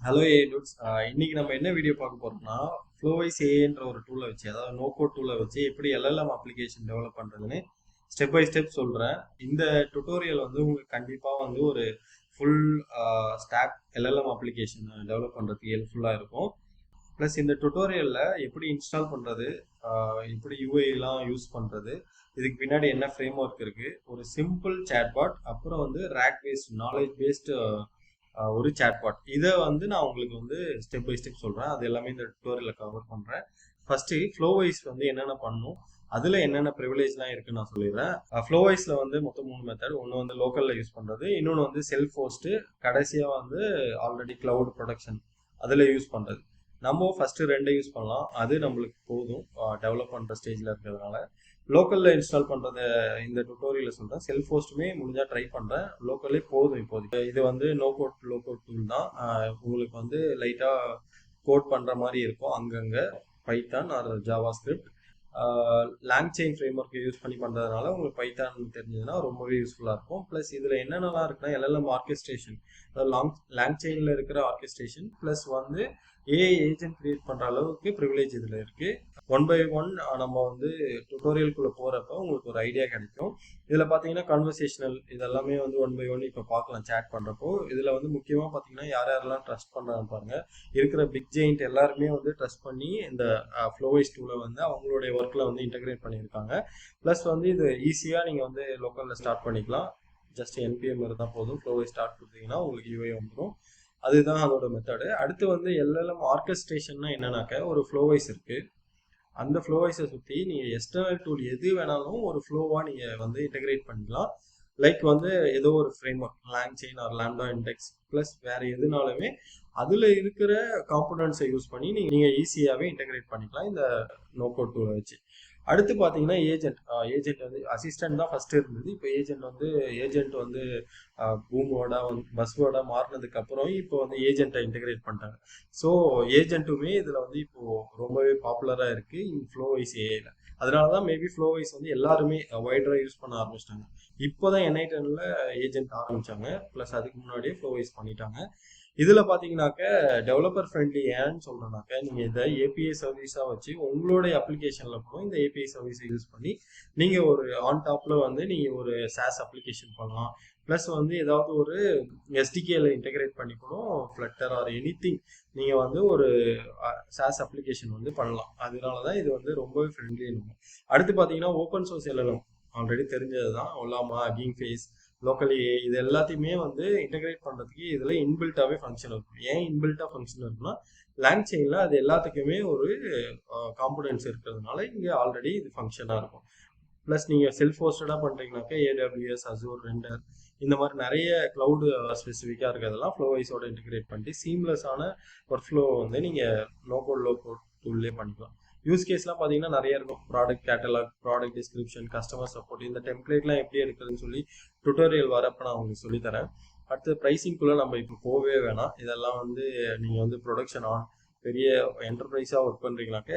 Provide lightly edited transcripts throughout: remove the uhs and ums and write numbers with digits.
Hello ஏ dudes. இன்னைக்கு நம்ம என்ன வீடியோ பார்க்க போறோம்னா ஃப்ளோவைஸ் ஏன்ற ஒரு டூலை வச்சு, அதாவது நோ கோட் டூலை வச்சு எப்படி எல்எல்எம் அப்ளிகேஷன் டெவலப் பண்ணுறதுன்னு ஸ்டெப் பை ஸ்டெப் சொல்கிறேன். இந்த டுட்டோரியல் வந்து உங்களுக்கு கண்டிப்பாக வந்து ஒரு full stack LLM application develop பண்ணுறதுக்கு ஹெல்ப்ஃபுல்லாக இருக்கும். ப்ளஸ் இந்த டுட்டோரியலில் எப்படி இன்ஸ்டால் பண்ணுறது, எப்படி யூஐலாம் யூஸ் பண்ணுறது, இதுக்கு பின்னாடி என்ன ஃப்ரேம் ஒர்க் இருக்குது, ஒரு சிம்பிள் சேட்பாட், அப்புறம் வந்து ரேக் பேஸ்ட் நாலேஜ் பேஸ்டு ஒரு சேட்பாட், இதை வந்து நான் உங்களுக்கு வந்து ஸ்டெப் பை ஸ்டெப் சொல்கிறேன். அது எல்லாமே இந்த டுட்டோரியலில் கவர் பண்ணுறேன். ஃபஸ்ட்டு ஃப்ளோவைஸ் வந்து என்னென்ன பண்ணணும், அதில் என்னென்ன ப்ரிவிலேஜ்லாம் இருக்குன்னு நான் சொல்லிடுறேன். ஃப்ளோவைஸில் வந்து மொத்தம் 3 மெத்தட். ஒன்று வந்து லோக்கலில் யூஸ் பண்ணுறது, இன்னொன்று வந்து செல்ஃப் ஹோஸ்ட்டு, கடைசியாக வந்து ஆல்ரெடி க்ளவுட் ப்ரொடக்ஷன் அதில் யூஸ் பண்ணுறது. நம்ம ஃபஸ்ட்டு 2 யூஸ் பண்ணலாம், அது நம்மளுக்கு போதும் டெவலப் பண்ணுற ஸ்டேஜில் இருக்கிறதுனால. லோக்கலில் இன்ஸ்டால் பண்ணுறத இந்த டுட்டோரியலில் சொல்கிறேன். செல்ஃப் ஹோஸ்ட்டுமே முடிஞ்சால் ட்ரை பண்ணுறேன், லோக்கல்லே போதும் இப்போதைக்கு. இது வந்து no code low code tool தான். உங்களுக்கு வந்து லைட்டாக கோட் பண்ணுற மாதிரி இருக்கும் அங்கங்கே, Python or JavaScript. LangChain ஃப்ரேம் ஒர்க்கை யூஸ் பண்ணி பண்ணுறதுனால உங்களுக்கு பைத்தான் தெரிஞ்சதுன்னா ரொம்பவே யூஸ்ஃபுல்லாக இருக்கும். ப்ளஸ் இதில் என்னென்னலாம் இருக்குன்னா எல்எல்எம் ஆர்கெஸ்ட்ரேஷன், அதாவது லாங் செயினில் இருக்கிற ஆர்கெஸ்ட்ரேஷன், ப்ளஸ் வந்து ஏஐ ஏஜென்ட் கிரியேட் பண்ணுற அளவுக்கு ப்ரிவிலேஜ் இதில் இருக்குது. ஒன் பை ஒன் நம்ம வந்து டுட்டோரியல்குள்ளே போகிறப்ப உங்களுக்கு ஒரு ஐடியா கிடைக்கும். இதில் பார்த்தீங்கன்னா கன்வர்சேஷனல் இதெல்லாமே வந்து ஒன் பை ஒன் இப்போ பார்க்கலாம். சேட் பண்ணுறப்போ இதில் வந்து முக்கியமாக பார்த்தீங்கன்னா யார் யாரெல்லாம் ட்ரஸ்ட் பண்ணுறாங்க பாருங்கள். இருக்கிற பிக் ஜெயிண்ட் எல்லாருமே வந்து ட்ரஸ்ட் பண்ணி இந்த ஃப்ளோவைஸ் டூலை வந்து அவங்களுடைய ஒர்க்கில் வந்து இன்டகிரேட் பண்ணியிருக்காங்க. ப்ளஸ் வந்து இது ஈஸியாக நீங்கள் வந்து லோக்கலில் ஸ்டார்ட் பண்ணிக்கலாம். ஜஸ்ட் என்பிஎம் இருந்தால் போதும், ஃப்ளோவைஸ் ஸ்டார்ட் கொடுத்தீங்கன்னா உங்களுக்கு யூஐ வந்துடும். அதுதான் அதோட மெத்தடு. அடுத்து வந்து எல்எல்எம் ஆர்கெஸ்ட்ரேஷன்னா என்னன்னாக்க, ஒரு ஃப்ளோவைஸ் இருக்குது, அந்த ஃப்ளோவைஸை சுற்றி நீங்கள் எக்ஸ்டர்னல் டூல் எது வேணாலும் ஒரு ஃப்ளோவாக நீங்கள் வந்து இன்டகிரேட் பண்ணிக்கலாம். லைக் வந்து ஏதோ ஒரு frame work, long chain R lambda index plus வேறு எதுனாலுமே அதில் இருக்கிற காம்பனன்ட்ஸை யூஸ் பண்ணி நீங்கள் ஈஸியாகவே இன்டகிரேட் பண்ணிக்கலாம் இந்த நோ கோட் டூலை வச்சு. அடுத்து பார்த்தீங்கன்னா ஏஜென்ட் வந்து அசிஸ்டன்ட் தான் ஃபர்ஸ்ட் இருந்தது. இப்போ ஏஜென்ட் வந்து பூமோட வந்து பஸ்வேர்டாக மாறினதுக்கு அப்புறம் இப்போ வந்து ஏஜென்ட்டை இன்டகிரேட் பண்ணிட்டாங்க. ஸோ ஏஜென்ட்டுமே இதில் வந்து இப்போ ரொம்பவே பாப்புலராக இருக்கு ஃப்ளோவைஸ் ஏஐல. அதனால தான் மேபி ஃப்ளோவைஸ் வந்து எல்லாருமே வைடராக யூஸ் பண்ண ஆரம்பிச்சிட்டாங்க. இப்போ தான் என்ஐ10ல் ஏஜென்ட் ஆரம்பிச்சாங்க, ப்ளஸ் அதுக்கு முன்னாடியே ஃப்ளோவைஸ் பண்ணிட்டாங்க. இதில் பார்த்தீங்கன்னாக்க டெவலப்பர் ஃப்ரெண்ட்லி ஏன்னு சொல்கிறேன்னாக்க, நீங்கள் இதை ஏபிஐ சர்வீஸாக வச்சு உங்களுடைய அப்ளிகேஷனில் கூட இந்த ஏபிஐ சர்வீஸை யூஸ் பண்ணி நீங்கள் ஒரு ஆன் டாப்பில் வந்து நீங்கள் ஒரு சாஸ் அப்ளிகேஷன் பண்ணலாம். ப்ளஸ் வந்து ஏதாவது ஒரு எஸ்டிகேல இன்டெகிரேட் பண்ணி கூட ஃப்ளட்டர் ஆர் எனி திங் நீங்கள் வந்து ஒரு சாஸ் அப்ளிகேஷன் வந்து பண்ணலாம். அதனால தான் இது வந்து ரொம்பவே ஃப்ரெண்ட்லி. அடுத்து பார்த்தீங்கன்னா ஓப்பன் சோர்ஸ் எல்எல்எம் ஆல்ரெடி தெரிஞ்சது தான். ஒலாமா, ஹக்கிங் ஃபேஸ், லோக்கலி இது எல்லாத்தையுமே வந்து இன்டகிரேட் பண்ணுறதுக்கு இதில் இன்பில்ட்டாகவே ஃபங்க்ஷன் இருக்கும். ஏன் இன்பில்ட்டாக ஃபங்க்ஷன் இருக்குன்னா, லாங் செயினில் அது எல்லாத்துக்குமே ஒரு காம்பனன்ட்ஸ் இருக்கிறதுனால இங்கே ஆல்ரெடி இது ஃபங்க்ஷனாக இருக்கும். ப்ளஸ் நீங்கள் செல்ஃப் ஹோஸ்டடாக பண்ணுறீங்கனாக்கா ஏடபிள்யூஎஸ், அசூர், ரெண்டர், இந்த மாதிரி நிறைய க்ளவுடு ஸ்பெசிஃபிக்காக இருக்கிறதெல்லாம் ஃப்ளோவைஸோட இன்டிகிரேட் பண்ணிட்டு சீம்லெஸ்ஸான ஒர்க் ஃப்ளோ வந்து நீங்கள் நோ கோட் லோ கோட் டூல்லே பண்ணிக்கலாம். யூஸ் கேஸ்லாம் பார்த்தீங்கன்னா நிறைய இருக்கும். Product catalogue, product description, customer support, இந்த டெம்ப்ளேட்லாம் எப்படி எடுக்கிறதுன்னு சொல்லி டுட்டோரியல் வரப்போ நான் உங்களுக்கு சொல்லித்தரேன். அடுத்து ப்ரைஸிங்குள்ளே நம்ம இப்போ போகவே வேணாம். இதெல்லாம் வந்து நீங்கள் வந்து ப்ரொடக்ஷன் ஆன் பெரிய என்டர்பிரைஸாக ஒர்க் பண்ணுறீங்கனாக்க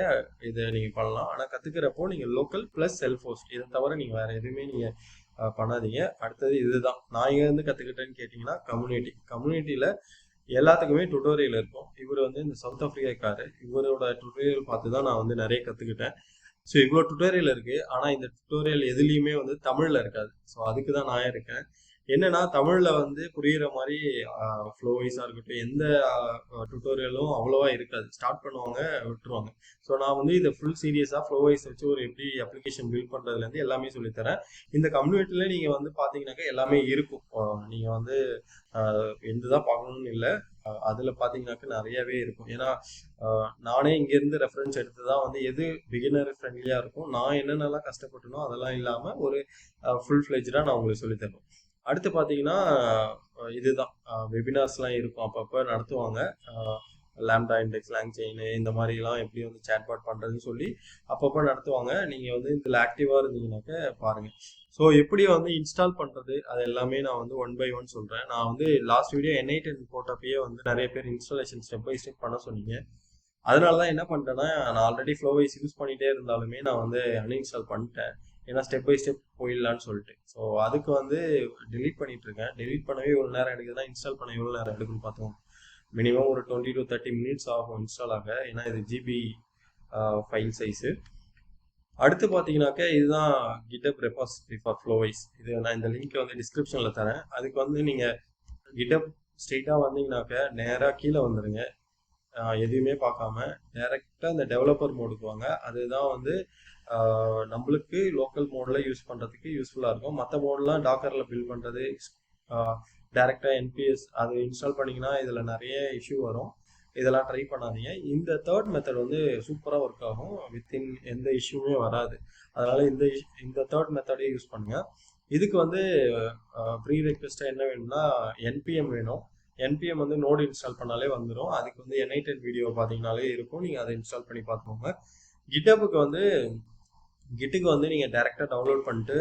இதை நீங்கள் பண்ணலாம். ஆனால் கற்றுக்கிறப்போ நீங்கள் லோக்கல் ப்ளஸ் செல்ஃப் ஹோஸ்ட், இதை தவிர நீங்கள் வேறு எதுவுமே நீங்கள் பண்ணாதீங்க. அடுத்தது இதுதான் நான் இங்கேருந்து கற்றுக்கிட்டேன்னு கேட்டிங்கன்னா, கம்யூனிட்டியில் எல்லாத்துக்குமே டுட்டோரியல் இருக்கும். இவர் வந்து இந்த சவுத் ஆஃப்ரிக்காக்காரு, இவரோட டுட்டோரியல் பார்த்து தான் நான் வந்து நிறைய கற்றுக்கிட்டேன். ஸோ இவ்வளோ டுட்டோரியல் இருக்குது, ஆனால் இந்த டுட்டோரியல் எதுலேயுமே வந்து தமிழில் இருக்காது. ஸோ அதுக்கு தான் நான் இருக்கேன். என்னன்னா தமிழில் வந்து புரிகிற மாதிரி ஃப்ளோவைஸாக இருக்கட்டும், எந்த டுட்டோரியலும் அவ்வளோவா இருக்காது. ஸ்டார்ட் பண்ணுவாங்க, விட்டுருவாங்க. ஸோ நான் வந்து இதை ஃபுல் சீரியஸாக ஃப்ளோவைஸ் வச்சு ஒரு எப்படி அப்ளிகேஷன் பில்ட் பண்ணுறதுலேருந்து எல்லாமே சொல்லித்தரேன். இந்த கம்யூனிட்டியில் நீங்கள் வந்து பார்த்தீங்கன்னாக்கா எல்லாமே இருக்கும். நீங்கள் வந்து எந்த தான் பார்க்கணும்னு இல்லை, அதில் பார்த்தீங்கன்னாக்கா நிறையவே இருக்கும். ஏன்னா நானே இங்கேருந்து ரெஃபரன்ஸ் எடுத்து தான் வந்து எது பிகினர் ஃப்ரெண்ட்லியாக இருக்கும், நான் என்னென்னலாம் கஷ்டப்பட்டனோ அதெல்லாம் இல்லாமல் ஒரு ஃபுல் ஃப்ளெஜ்டாக நான் உங்களுக்கு சொல்லித்தரேன். அடுத்து பார்த்தீங்கன்னா இதுதான் வெபினார்ஸ்லாம் இருக்கும், அப்பப்போ நடத்துவாங்க. லாம்டா இண்டெக்ஸ், லாங் செயின், இந்த மாதிரிலாம் எப்படி வந்து சேட்பாட் பண்ணுறதுன்னு சொல்லி அப்பப்போ நடத்துவாங்க. நீங்கள் வந்து இதில் ஆக்டிவாக இருந்தீங்கன்னாக்க பாருங்கள். ஸோ எப்படி வந்து இன்ஸ்டால் பண்ணுறது அது எல்லாமே நான் வந்து ஒன் பை ஒன் சொல்கிறேன். நான் வந்து லாஸ்ட் வீடியோ என்ஐ10 போட்டப்பயே வந்து நிறைய பேர் இன்ஸ்டாலேஷன் ஸ்டெப் பை ஸ்டெப் பண்ண சொன்னீங்க. அதனால தான் என்ன பண்ணிட்டேன்னா, நான் ஆல்ரெடி ஃப்ளோவைஸ் யூஸ் பண்ணிகிட்டே இருந்தாலுமே நான் வந்து அன்இன்ஸ்டால் பண்ணிட்டேன். ஏன்னா ஸ்டெப் பை ஸ்டெப் போயிடலான்னு சொல்லிட்டு. ஸோ அதுக்கு வந்து டெலீட் பண்ணிட்டு இருக்கேன். டெலீட் பண்ணவே இவ்வளோ நேரம் எடுக்குதுன்னா இன்ஸ்டால் பண்ண எவ்வளோ நேரம் எடுக்குன்னு பார்த்தோம். மினிமம் ஒரு 20 to 30 மினிட்ஸ் ஆகும் இன்ஸ்டால் ஆக, ஏன்னா இது ஜிபி ஃபைல் சைஸு. அடுத்து பார்த்தீங்கன்னாக்கா இதுதான் கிட்டப் ரெபாசிட்டரி ஃபார் ஃப்ளோவைஸ். இது நான் இந்த லிங்க் வந்து டிஸ்கிரிப்ஷனில் தரேன். அதுக்கு வந்து நீங்கள் கிட்டப் ஸ்ட்ரெயிட்டாக வந்தீங்கன்னாக்க நேராக கீழே வந்துடுங்க. எதுவுமே பார்க்காம டைரெக்டாக இந்த டெவலப்பர் மோடுக்கு வாங்க. அதுதான் வந்து நம்மளுக்கு லோக்கல் மோடில் யூஸ் பண்ணுறதுக்கு யூஸ்ஃபுல்லாக இருக்கும். மற்ற மோட்லாம் டாக்கரில் பில்ட் பண்ணுறது, டைரெக்டாக என்பிஎஸ் அது இன்ஸ்டால் பண்ணிங்கன்னா இதில் நிறைய இஷ்யூ வரும். இதெல்லாம் ட்ரை பண்ணாதீங்க. இந்த தேர்ட் மெத்தட் வந்து சூப்பராக ஒர்க் ஆகும், வித்தின் எந்த இஷ்யூமே வராது. அதனால் இந்த தேர்ட் மெத்தடே யூஸ் பண்ணுங்கள். இதுக்கு வந்து ப்ரீ ரெக்வெஸ்ட்டாக என்ன வேணும்னா என்பிஎம் வேணும். என்பிஎம் வந்து நோடு இன்ஸ்டால் பண்ணாலே வந்துடும். அதுக்கு வந்து என்ஐடெட் வீடியோ பார்த்தீங்கனாலே இருக்கும், நீங்கள் அதை இன்ஸ்டால் பண்ணி பார்த்துக்கோங்க. கிட்டுக்கு வந்து நீங்கள் டைரெக்டாக டவுன்லோட் பண்ணிட்டு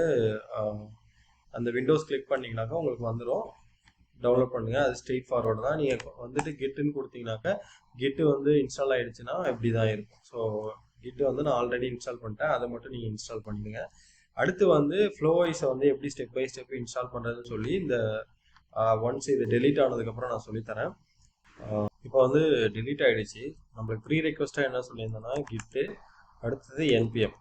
அந்த விண்டோஸ் கிளிக் பண்ணிங்கனாக்கா உங்களுக்கு வந்துடும். டவுன்லோட் பண்ணுங்கள். அது ஸ்ட்ரெயிட் ஃபார்வர்டு தான். நீங்கள் வந்துட்டு கிட்டுன்னு கொடுத்தீங்கன்னாக்கா கிட்டு வந்து இன்ஸ்டால் ஆகிடுச்சுன்னா இப்படி தான் இருக்கும். ஸோ கிட்டு வந்து நான் ஆல்ரெடி இன்ஸ்டால் பண்ணிட்டேன், அதை மட்டும் நீங்கள் இன்ஸ்டால் பண்ணிடுங்க. அடுத்து வந்து ஃப்ளோவைஸை வந்து எப்படி ஸ்டெப் பை ஸ்டெப் இன்ஸ்டால் பண்ணுறதுன்னு சொல்லி இந்த ஒன்ஸ் இது டெலீட் ஆனதுக்கப்புறம் நான் சொல்லித்தரேன். இப்போ வந்து டெலீட் ஆகிடுச்சு. நம்மளுக்கு ப்ரீ ரெக்வெஸ்ட்டாக என்ன சொல்லியிருந்தேன்னா கிட்டு, அடுத்தது என்பிஎம்,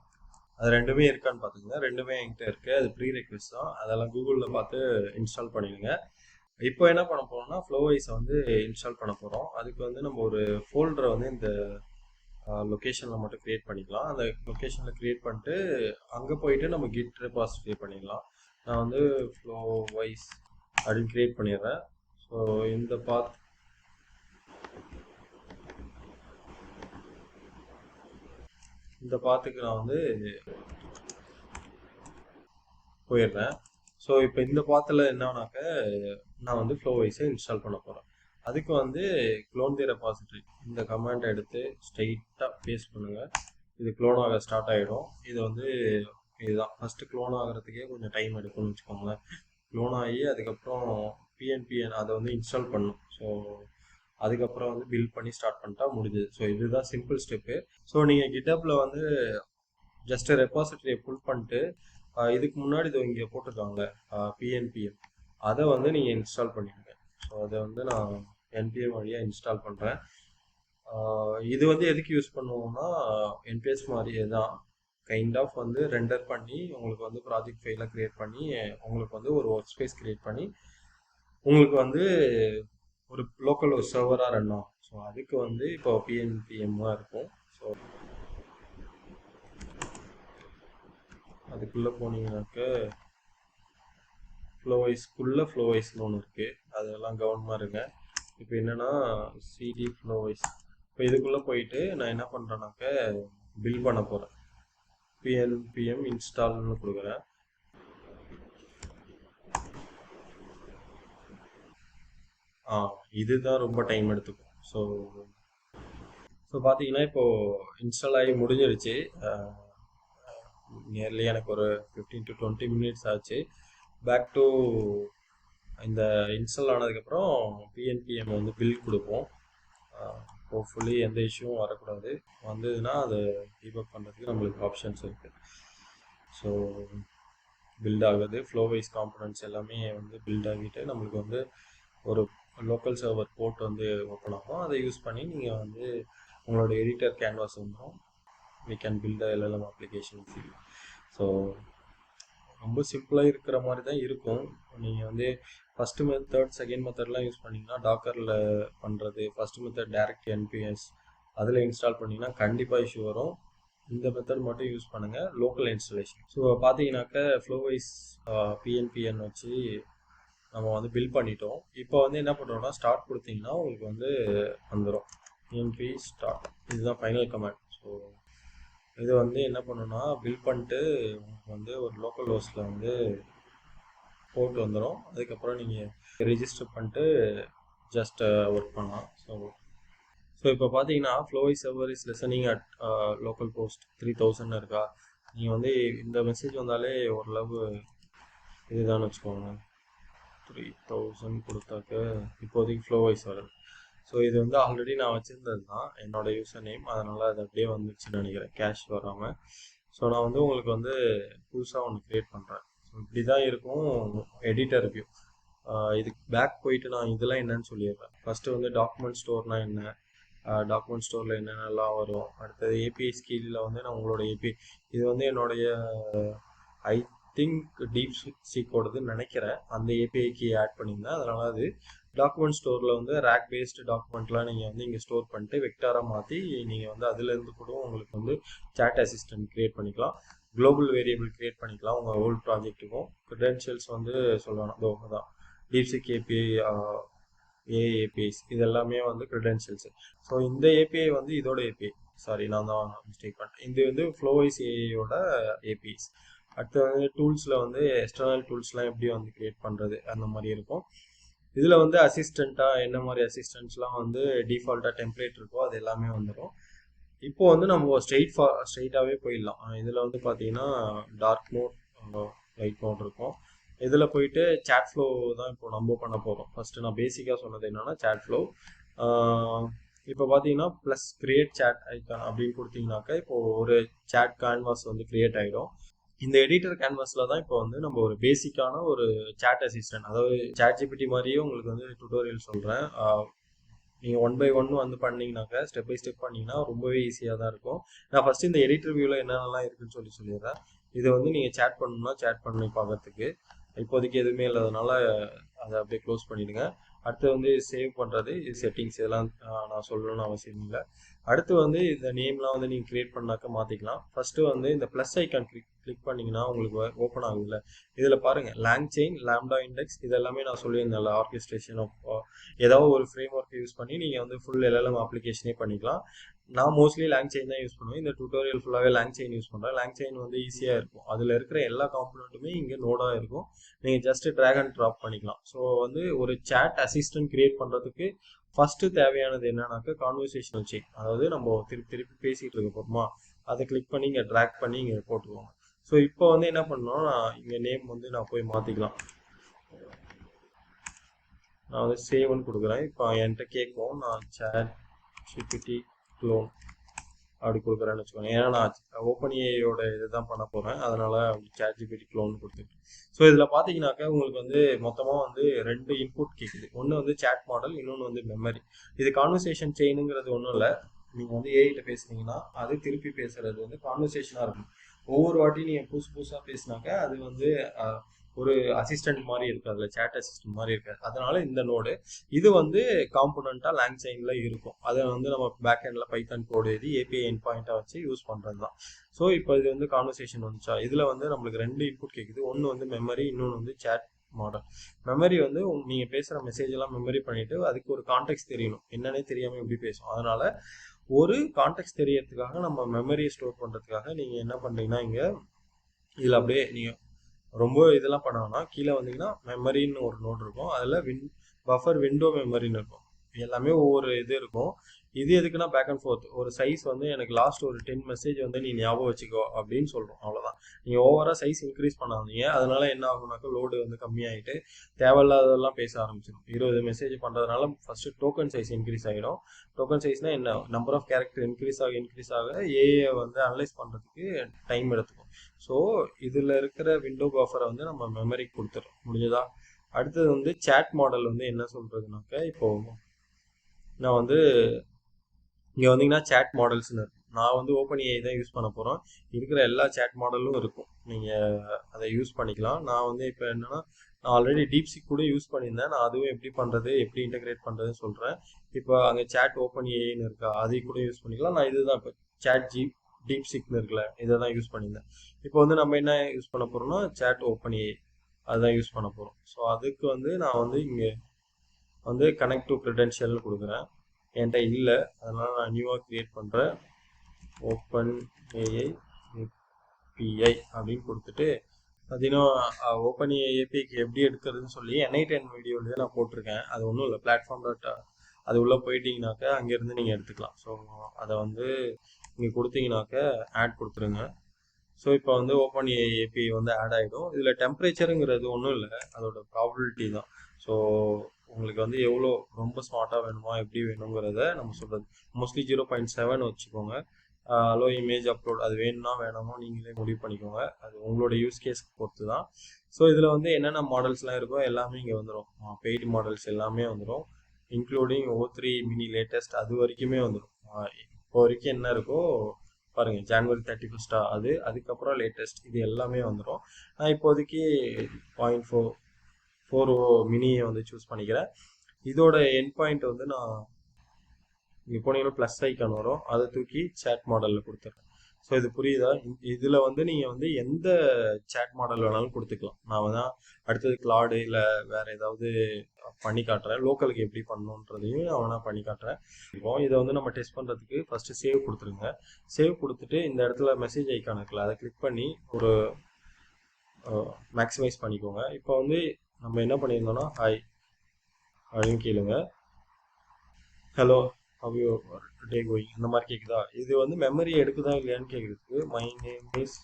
அது ரெண்டுமே இருக்கான்னு பார்த்துக்கோங்க. ரெண்டுமே என்கிட்ட இருக்குது. அது ப்ரீ ரெக்வெஸ்ட் தான், அதெல்லாம் கூகுளில் பார்த்து இன்ஸ்டால் பண்ணிடுங்க. இப்போ என்ன பண்ண போகிறோம்னா ஃப்ளோவைஸை வந்து இன்ஸ்டால் பண்ண போகிறோம். அதுக்கு வந்து நம்ம ஒரு ஃபோல்டரை வந்து இந்த லொக்கேஷனில் மட்டும் க்ரியேட் பண்ணிக்கலாம். அந்த லொக்கேஷனில் க்ரியேட் பண்ணிட்டு அங்கே போயிட்டு நம்ம கிட் ரெபாசிட்டரி பண்ணிடலாம். நான் வந்து ஃப்ளோவைஸ் அப்படின்னு க்ரியேட் பண்ணிடுறேன். ஸோ இந்த பாத்துக்கு நான் வந்து போயிடுறேன். ஸோ இப்போ இந்த பாத்தில் என்னன்னாக்க நான் வந்து ஃப்ளோவைஸை இன்ஸ்டால் பண்ண போகிறேன். அதுக்கு வந்து க்ளோன் தி ரெபாசிட்டரி இந்த கமாண்டை எடுத்து ஸ்ட்ரைட்டாக பேஸ்ட் பண்ணுங்கள். இது க்ளோன் ஆக ஸ்டார்ட் ஆகிடும். இது வந்து இதுதான் ஃபஸ்ட்டு க்ளோன் ஆகிறதுக்கே கொஞ்சம் டைம் எடுக்கும்னு வச்சுக்கோங்களேன். க்ளோன் ஆகி அதுக்கப்புறம் பிஎன்பிஎன் அதை வந்து இன்ஸ்டால் பண்ணும். ஸோ அதுக்கப்புறம் வந்து பில்ட் பண்ணி ஸ்டார்ட் பண்ணிட்டா முடிஞ்சுது. ஸோ இதுதான் சிம்பிள் ஸ்டெப்பு. ஸோ நீங்கள் கிட்டப்பில் வந்து ஜஸ்ட் ரெபாசிட்டரியை புல் பண்ணிட்டு இதுக்கு முன்னாடி இது இங்கே போட்டிருக்காங்க பிஎன்பிஎம், அதை வந்து நீங்கள் இன்ஸ்டால் பண்ணிடுங்க. ஸோ அதை வந்து நான் என்பிஎம் வழியாக இன்ஸ்டால் பண்ணுறேன். இது வந்து எதுக்கு யூஸ் பண்ணுவோம்னா என்பிஎஸ் மாதிரியே தான் கைண்ட் ஆஃப் வந்து ரெண்டர் பண்ணி உங்களுக்கு வந்து ப்ராஜெக்ட் ஃபைலை க்ரியேட் பண்ணி உங்களுக்கு வந்து ஒரு ஒர்க் ஸ்பேஸ் க்ரியேட் பண்ணி உங்களுக்கு வந்து ஒரு லோக்கல் ஒரு சர்வராக ரன் ஆகும். ஸோ அதுக்கு வந்து இப்போ பிஎன்பிஎம்மாக இருக்கும். ஸோ அதுக்குள்ளே போனீங்கன்னாக்க ஃப்ளோவைஸ்னு ஒன்று இருக்குது, அதெல்லாம் கவனமாக இருங்க. இப்போ என்னென்னா சிடி ஃப்ளோவைஸ், இப்போ இதுக்குள்ளே போயிட்டு நான் என்ன பண்ணுறேன்னாக்க பில்ட் பண்ண போகிறேன். பிஎன்பிஎம் இன்ஸ்டால்னு கொடுக்குறேன். இதுதான் ரொம்ப டைம் எடுத்துக்கும். ஸோ பார்த்தீங்கன்னா இப்போது இன்ஸ்டால் ஆகி முடிஞ்சிருச்சு. நியர்லி எனக்கு ஒரு 15 to 20 மினிட்ஸ் ஆச்சு. பேக் டு இந்த இன்ஸ்டால் ஆனதுக்கப்புறம் பிஎன்பிஎம் வந்து பில் கொடுப்போம். ஹோப்ஃபுல்லி எந்த இஷ்யூவும் வரக்கூடாது. வந்ததுன்னா அதை டீபக் பண்ணுறதுக்கு நம்மளுக்கு ஆப்ஷன்ஸ் இருக்குது. ஸோ பில்ட் ஆகுது. ஃப்ளோவைஸ் காம்பனன்ட்ஸ் எல்லாமே வந்து பில்ட் ஆகிட்டு நம்மளுக்கு வந்து ஒரு லோக்கல் சர்வர் போர்ட் வந்து ஓப்பன் ஆகும். அதை யூஸ் பண்ணி நீங்கள் வந்து உங்களோட எடிட்டர் கேன்வாஸ் வந்துடும். we can build a LLM application easily. So ரொம்ப சிம்பிளாக இருக்கிற மாதிரி தான் இருக்கும். நீங்கள் வந்து ஃபஸ்ட்டு மெத்தட் செகண்ட் மெத்தட்லாம் யூஸ் பண்ணிங்கன்னா டாக்கரில் பண்ணுறது, ஃபஸ்ட்டு மெத்தட் டைரக்ட் என்பிஎஸ் அதில் இன்ஸ்டால் பண்ணிங்கன்னா கண்டிப்பாக இஷ்யூ வரும். இந்த மெத்தட் மட்டும் யூஸ் பண்ணுங்கள், லோக்கல் இன்ஸ்டாலேஷன். ஸோ பார்த்தீங்கன்னாக்க ஃப்ளோவைஸ் பிஎன்பிஎன் வச்சு நம்ம வந்து பில்ட் பண்ணிட்டோம். இப்போ வந்து என்ன பண்ணுறோம்னா ஸ்டார்ட் கொடுத்தீங்கன்னா உங்களுக்கு வந்து வந்துடும் பிஎன்பி ஸ்டார்ட். இதுதான் ஃபைனல் கமாண்ட். ஸோ இது வந்து என்ன பண்ணுன்னா பில்ட் பண்ணிட்டு உங்களுக்கு வந்து ஒரு லோக்கல் ஹோஸ்ட்டில் வந்து போட்டு வந்துடும். அதுக்கப்புறம் நீங்கள் ரெஜிஸ்டர் பண்ணிட்டு ஜஸ்ட் ஒர்க் பண்ணலாம். ஸோ இப்போ பார்த்தீங்கன்னா Flowise server is listening at local host 3000 இருக்கா. நீங்கள் வந்து இந்த மெசேஜ் வந்தாலே ஓரளவு இதுதான் வச்சுக்கோங்க. 3000 கொடுத்தாக்க இப்போதைக்கு ஃப்ளோவைஸ் வருது. ஸோ இது வந்து ஆல்ரெடி நான் வச்சுருந்தது தான் என்னோடய யூசர் நேம், அதனால் அது அப்படியே வந்துச்சுன்னு நினைக்கிறேன், கேஷ் வராமல். ஸோ நான் வந்து உங்களுக்கு வந்து புதுசாக ஒன்று க்ரியேட் பண்ணுறேன். ஸோ இப்படி தான் இருக்கும் எடிட்டர் வியூ. இதுக்கு பேக் போயிட்டு நான் இதெல்லாம் என்னன்னு சொல்லிடுறேன். ஃபர்ஸ்ட் வந்து டாக்குமெண்ட் ஸ்டோர்னா என்ன, டாக்குமெண்ட் ஸ்டோரில் என்னென்னலாம் வரும், அடுத்தது ஏபிஐ ஸ்கில்ல வந்து நான் உங்களோட ஏபிஐ இது வந்து என்னுடைய ஐ திங்க் டீப் சீக்கோடதுன்னு நினைக்கிறேன், அந்த ஏபிஐக்கு ஆட் பண்ணியிருந்தேன். அதனால அது டாக்குமெண்ட் ஸ்டோரில் வந்து ரேக் பேஸ்டு டாக்குமெண்ட்லாம் நீங்கள் வந்து இங்கே ஸ்டோர் பண்ணிட்டு வெக்டாராக மாற்றி நீங்கள் வந்து அதுலேருந்து கூட உங்களுக்கு வந்து சாட் அசிஸ்டன்ட் க்ரியேட் பண்ணிக்கலாம், குளோபல் வேரியபிள் க்ரியேட் பண்ணிக்கலாம் உங்கள் ஓல்டு ப்ராஜெக்ட்டுக்கும். க்ரெடென்ஷியல்ஸ் வந்து சொல்லணும் தோ தான் டீப்சிக் ஏபிஐ, ஏஏபிஐஸ் இது எல்லாமே வந்து க்ரெடென்ஷியல்ஸ். ஸோ இந்த ஏபிஐ வந்து இதோட ஏபிஐ, சாரி நான் தான் மிஸ்டேக் பண்ணிட்டேன், இது வந்து ஃப்ளோவைஸ் ஏஐயோட ஏபிஐஸ். அடுத்து வந்து டூல்ஸில் வந்து எக்ஸ்டர்னல் டூல்ஸ்லாம் எப்படி வந்து க்ரியேட் பண்ணுறது அந்த மாதிரி இருக்கும். இதில் வந்து அசிஸ்டண்ட்டாக என்ன மாதிரி அசிஸ்டன்ட்ஸ்லாம் வந்து டிஃபால்ட்டாக டெம்ப்ளேட் இருக்கோ அது எல்லாமே வந்துடும். இப்போ வந்து நம்ம ஸ்ட்ரெயிட்டாகவே போயிடலாம். இதில் வந்து பார்த்தீங்கன்னா டார்க் மோட், லைட் மோட் இருக்கும். இதில் போயிட்டு சேட் ஃப்ளோ தான் இப்போ நம்ம பண்ண போகிறோம். ஃபஸ்ட்டு நான் பேசிக்காக சொன்னது என்னென்னா சேட் ஃப்ளோ. இப்போ பார்த்தீங்கன்னா ப்ளஸ் கிரியேட் சேட் ஐக்கான் அப்படின்னு கொடுத்தீங்கன்னாக்கா இப்போது ஒரு சேட் கேன்வாஸ் வந்து கிரியேட் ஆகிடும். இந்த எடிட்டர் கேன்வாஸில் தான் இப்போ வந்து நம்ம ஒரு பேசிக்கான ஒரு சேட் அசிஸ்டன்ட், அதாவது சேட் ஜிபிடி மாதிரியே உங்களுக்கு வந்து டுட்டோரியல் சொல்கிறேன். நீங்கள் 1 by 1 வந்து பண்ணிங்கனாக்கா ஸ்டெப் பை ஸ்டெப் பண்ணிங்கன்னா ரொம்பவே ஈஸியாக தான் இருக்கும். நான் ஃபஸ்ட்டு இந்த எடிட்டர் வியூவில் என்னென்னலாம் இருக்குதுன்னு சொல்லிடுறேன். இதை வந்து நீங்கள் சேட் பண்ணணும்னா சேட் பண்ணி பார்க்கறதுக்கு இப்போதைக்கு எதுவுமே இல்லாதனால அதை அப்படியே க்ளோஸ் பண்ணிவிடுங்க. அடுத்து வந்து சேவ் பண்ணுறது, செட்டிங்ஸ் இதெல்லாம் நான் சொல்லணும்னு அவசியம் இல்லை. அடுத்து வந்து இந்த நேம்லாம் வந்து நீங்கள் க்ரியேட் பண்ணாக்க மாற்றிக்கலாம். ஃபஸ்ட்டு வந்து இந்த ப்ளஸ் ஐக்கான் கிளிக் பண்ணிங்கன்னா உங்களுக்கு ஓப்பன் ஆகுதுல்ல, இதில் பாருங்கள் லேங் செயின், லாம்டா இண்டெக்ஸ் இதெல்லாமே நான் சொல்லியிருந்தேன்ல, ஆர்கெஸ்ட்ரேஷன் ஆஃப் ஏதாவது ஒரு ஃப்ரேம் ஒர்க் யூஸ் பண்ணி நீங்கள் வந்து ஃபுல் எல்எல்எம் அப்ளிகேஷனே பண்ணிக்கலாம். நான் மோஸ்ட்லி லேங் செயின் தான் யூஸ் பண்ணுவேன். இந்த டுட்டோரியல் ஃபுல்லாகவே லேங் செயின் யூஸ் பண்ணுறேன். லேங் செயின் வந்து ஈஸியாக இருக்கும், அதில் இருக்கிற எல்லா காம்பனண்ட்டுமே இங்கே நோடாக இருக்கும், நீங்கள் ஜஸ்ட்டு ட்ராக் அண்ட் ட்ராப் பண்ணிக்கலாம். ஸோ வந்து ஒரு சேட் அசிஸ்டன்ட் கிரியேட் பண்ணுறதுக்கு ஃபஸ்ட்டு தேவையானது என்னன்னாக்கா கான்வர்சேஷனல் செயின், அதாவது நம்ம திருப்பி பேசிகிட்டு இருக்க போகிறோமா அதை கிளிக் பண்ணி இங்கே ட்ராக் பண்ணி இங்கே போட்டுருவோம். ஸோ இப்போ வந்து என்ன பண்ணோம், நான் இங்கே நேம் வந்து நான் போய் மாற்றிக்கலாம். நான் வந்து சேவ்னு கொடுக்குறேன். இப்போ என்கிட்ட கேட்கும் நான் சேட் ஜிபிடி க்ளோன் அப்படி கொடுக்குறேன்னு வச்சுக்கோங்க. ஏன்னா நான் ஓப்பன் ஏஐயோட இதுதான் பண்ண போகிறேன், அதனால் சேட் ஜிபிடி க்ளோன் கொடுத்துருக்கேன். ஸோ இதில் பார்த்தீங்கன்னாக்கா உங்களுக்கு வந்து மொத்தமாக வந்து 2 இன்புட் கேட்குது. ஒன்று வந்து சேட் மாடல், இன்னொன்று வந்து மெமரி. இது கான்வர்சேஷன் செயினுங்கிறது ஒன்றும் இல்லை, நீங்கள் வந்து ஏஐட்ட பேசுனீங்கன்னா அது திருப்பி பேசுகிறது வந்து கான்வர்சேஷனாக இருக்கும். ஒவ்வொரு வாட்டியும் நீங்கள் புதுசாக பேசினாக்கா அது வந்து ஒரு அசிஸ்டன்ட் மாதிரி இருக்காது, சேட் அசிஸ்டன்ட் மாதிரி இருக்காது. அதனால இந்த நோடு இது வந்து காம்பனண்ட்டாக லேங் செயினில் இருக்கும். அதை வந்து நம்ம பேக் எண்டில் பைத்தான் கோடு எழுதி ஏபிஐ எண்ட் பாயிண்ட்டாக வச்சு யூஸ் பண்ணுறது தான். ஸோ இப்போ இது வந்து கான்வர்சேஷன் வந்துச்சா, இதில் வந்து நம்மளுக்கு 2 இன்புட் கேட்குது. ஒன்று வந்து மெமரி, இன்னொன்று வந்து சேட் மாடல். மெமரி வந்து நீங்கள் பேசுகிற மெசேஜ் எல்லாம் மெமரி பண்ணிவிட்டு அதுக்கு ஒரு கான்டெக்ட் தெரியணும், என்னன்னே தெரியாமல் எப்படி பேசும். அதனால் ஒரு கான்டெக்ட் தெரியறதுக்காக நம்ம மெமரியை ஸ்டோர் பண்ணுறதுக்காக நீங்கள் என்ன பண்ணுறீங்கன்னா இங்கே இதில் அப்படியே நீங்கள் ரொம்ப இதெல்லாம் பண்ணோம்னா கீழே வந்தீங்கன்னா மெமரின்னு ஒரு நோட் இருக்கும், அதில் பஃபர் விண்டோ மெமரின்னு இருக்கும். எல்லாமே ஒவ்வொரு இது இருக்கும். இது எதுக்குன்னா பேக் அண்ட் ஃபோர்த் ஒரு சைஸ் வந்து எனக்கு லாஸ்ட் ஒரு 10 மெசேஜ் வந்து நீ ஞாபகம் வச்சுக்கோ அப்படின்னு சொல்கிறோம், அவ்வளோதான். நீங்கள் ஓவராக சைஸ் இன்க்ரீஸ் பண்ணாதீங்க, அதனால என்ன ஆகுனாக்கா லோடு வந்து கம்மியாகிட்டு தேவையில்லாததெல்லாம் பேச ஆரம்பிச்சிடும். 20 மெசேஜ் பண்ணுறதுனால ஃபஸ்ட்டு டோக்கன் சைஸ் இன்க்ரீஸ் ஆகிடும். டோக்கன் சைஸ்னால் என்ன, நம்பர் ஆஃப் கேரக்டர் இன்க்ரீஸ் ஆக ஏஐ வந்து அனலைஸ் பண்ணுறதுக்கு டைம் எடுத்துக்கும். ஸோ இதில் இருக்கிற விண்டோ பஃபரை வந்து நம்ம மெமரிக்கு கொடுத்துறோம், முடிஞ்சதா. அடுத்தது வந்து சேட் மாடல் வந்து என்ன சொல்கிறதுனாக்கா இப்போது நான் வந்து இங்கே வந்தீங்கன்னா சேட் மாடல்ஸ்னு இருக்கும். நான் வந்து ஓப்பன் ஏஐ தான் யூஸ் பண்ண போகிறோம், இருக்கிற எல்லா சேட் மாடலும் இருக்கும், நீங்கள் அதை யூஸ் பண்ணிக்கலாம். நான் வந்து இப்போ என்னென்னா நான் ஆல்ரெடி டீப்சிக் கூட யூஸ் பண்ணியிருந்தேன், நான் அதுவும் எப்படி பண்ணுறது எப்படி இன்டெகிரேட் பண்ணுறதுன்னு சொல்கிறேன். இப்போ அங்கே சேட் ஓப்பன் ஏஐன்னு இருக்கா, அதையும் கூட யூஸ் பண்ணிக்கலாம். நான் இதுதான் இப்போ சேட் டீப்சிக்னு இருக்குல்ல, இதை தான் யூஸ் பண்ணியிருந்தேன். இப்போ வந்து நம்ம என்ன யூஸ் பண்ண போகிறோம்னா சேட் ஓப்பன் ஏஐ அதுதான் யூஸ் பண்ண போகிறோம். ஸோ அதுக்கு வந்து நான் வந்து இங்கே வந்து கனெக்ட் டு க்ரெடென்ஷியல்னு கொடுக்குறேன். என்கிட்ட இல்லை, அதனால் நான் நியூவாக க்ரியேட் பண்ணுறேன். ஓப்பன் ஏஐ ஏபிஐ அப்படின்னு கொடுத்துட்டு பார்த்தீங்கன்னா ஓப்பன் ஏஐ ஏபிஐக்கு எப்படி எடுக்கிறதுன்னு சொல்லி NI10 வீடியோலேயே நான் போட்டிருக்கேன். அது ஒன்றும் இல்லை, பிளாட்ஃபார்ம் டாட் அது உள்ளே போயிட்டீங்கனாக்கா அங்கேருந்து நீங்கள் எடுத்துக்கலாம். ஸோ அதை வந்து இங்கே கொடுத்தீங்கனாக்கா ஆட் கொடுத்துருங்க. ஸோ இப்போ வந்து ஓப்பன் ஏஐ ஏபிஐ வந்து ஆட் ஆகிடும். இதில் டெம்பரேச்சருங்கிறது ஒன்றும் இல்லை, அதோட ப்ராபபிலிட்டி தான். ஸோ உங்களுக்கு வந்து எவ்வளோ ரொம்ப ஸ்மார்ட்டாக வேணுமா எப்படி வேணுங்கிறத நம்ம சொல்கிறது. மோஸ்ட்லி 0.7 வச்சுக்கோங்க. அலோ இமேஜ் அப்லோட் அது வேணும்னா வேணாமோ நீங்களே முடிவு பண்ணிக்கோங்க, அது உங்களோட யூஸ் கேஸ் பொறுத்து தான். ஸோ இதில் வந்து என்னென்ன மாடல்ஸ்லாம் இருக்கோ எல்லாமே இங்கே வந்துடும், பெய்டு மாடல்ஸ் எல்லாமே வந்துடும், இன்க்ளூடிங் O3 மினி லேட்டஸ்ட் அது வரைக்குமே வந்துடும். இப்போ வரைக்கும் என்ன இருக்கோ பாருங்கள், ஜான்வரி 31 அது, அதுக்கப்புறம் லேட்டஸ்ட் இது எல்லாமே வந்துடும். நான் இப்போதைக்கு 0.4 மினியை வந்து சூஸ் பண்ணிக்கிறேன். இதோட என் பாயிண்ட் வந்து நான் இங்கே போனீங்கன்னா ப்ளஸ் ஐக்கான் வரும், அதை தூக்கி சேட் மாடலில் கொடுத்துருக்கேன். ஸோ இது புரியுதா? இதில் வந்து நீங்கள் வந்து எந்த சேட் மாடல் வேணாலும் கொடுத்துக்கலாம். நான் தான் அடுத்தது கிளாடு இல்லை வேறு ஏதாவது பண்ணி காட்டுறேன், லோக்கலுக்கு எப்படி பண்ணணுன்றதையும் நான் வேணால் பண்ணி காட்டுறேன். இப்போ இதை வந்து நம்ம டெஸ்ட் பண்ணுறதுக்கு ஃபஸ்ட்டு சேவ் கொடுத்துருங்க. சேவ் கொடுத்துட்டு இந்த இடத்துல மெசேஜ் ஐக்கான் இருக்குல்ல, அதை கிளிக் பண்ணி ஒரு மேக்ஸிமைஸ் பண்ணிக்கோங்க. இப்போ வந்து நம்ம என்ன பண்ணியிருந்தோம்னா ஹாய் அப்படின்னு கேளுங்க, hello how you day going இந்த மாதிரி கேட்குதா. இது வந்து மெமரி எடுக்குதா இல்லையான்னு கேட்குறதுக்கு மை நேம் இஸ்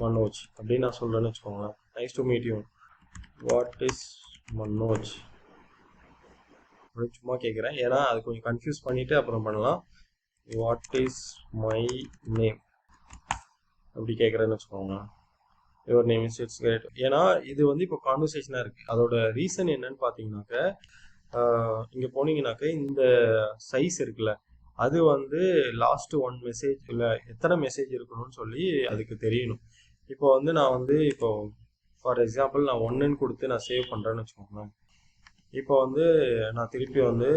மனோஜ் அப்படின்னு நான் சொல்கிறேன்னு வச்சுக்கோங்களேன். Nice to meet you, what is Manoj அப்படின்னு சும்மா கேட்குறேன், ஏன்னா அது கொஞ்சம் கன்ஃபியூஸ் பண்ணிவிட்டு அப்புறம் பண்ணலாம். வாட் இஸ் மை நேம் அப்படி கேட்குறேன்னு வச்சுக்கோங்க. Your name is it's great, ஏன்னா இது வந்து இப்போ கான்வர்சேஷனாக இருக்குது. அதோட ரீசன் என்னன்னு பார்த்தீங்கன்னாக்க, இங்கே போனீங்கன்னாக்க இந்த சைஸ் இருக்குல்ல, அது வந்து லாஸ்ட் 1 மெசேஜ் இல்லை எத்தனை மெசேஜ் இருக்கணும்னு சொல்லி அதுக்கு தெரியணும். இப்போ வந்து நான் வந்து இப்போ ஃபார் எக்ஸாம்பிள் நான் 1ன்னு கொடுத்து நான் சேவ் பண்ணுறேன்னு வச்சுக்கோங்களேன். இப்போ வந்து நான் திருப்பி வந்து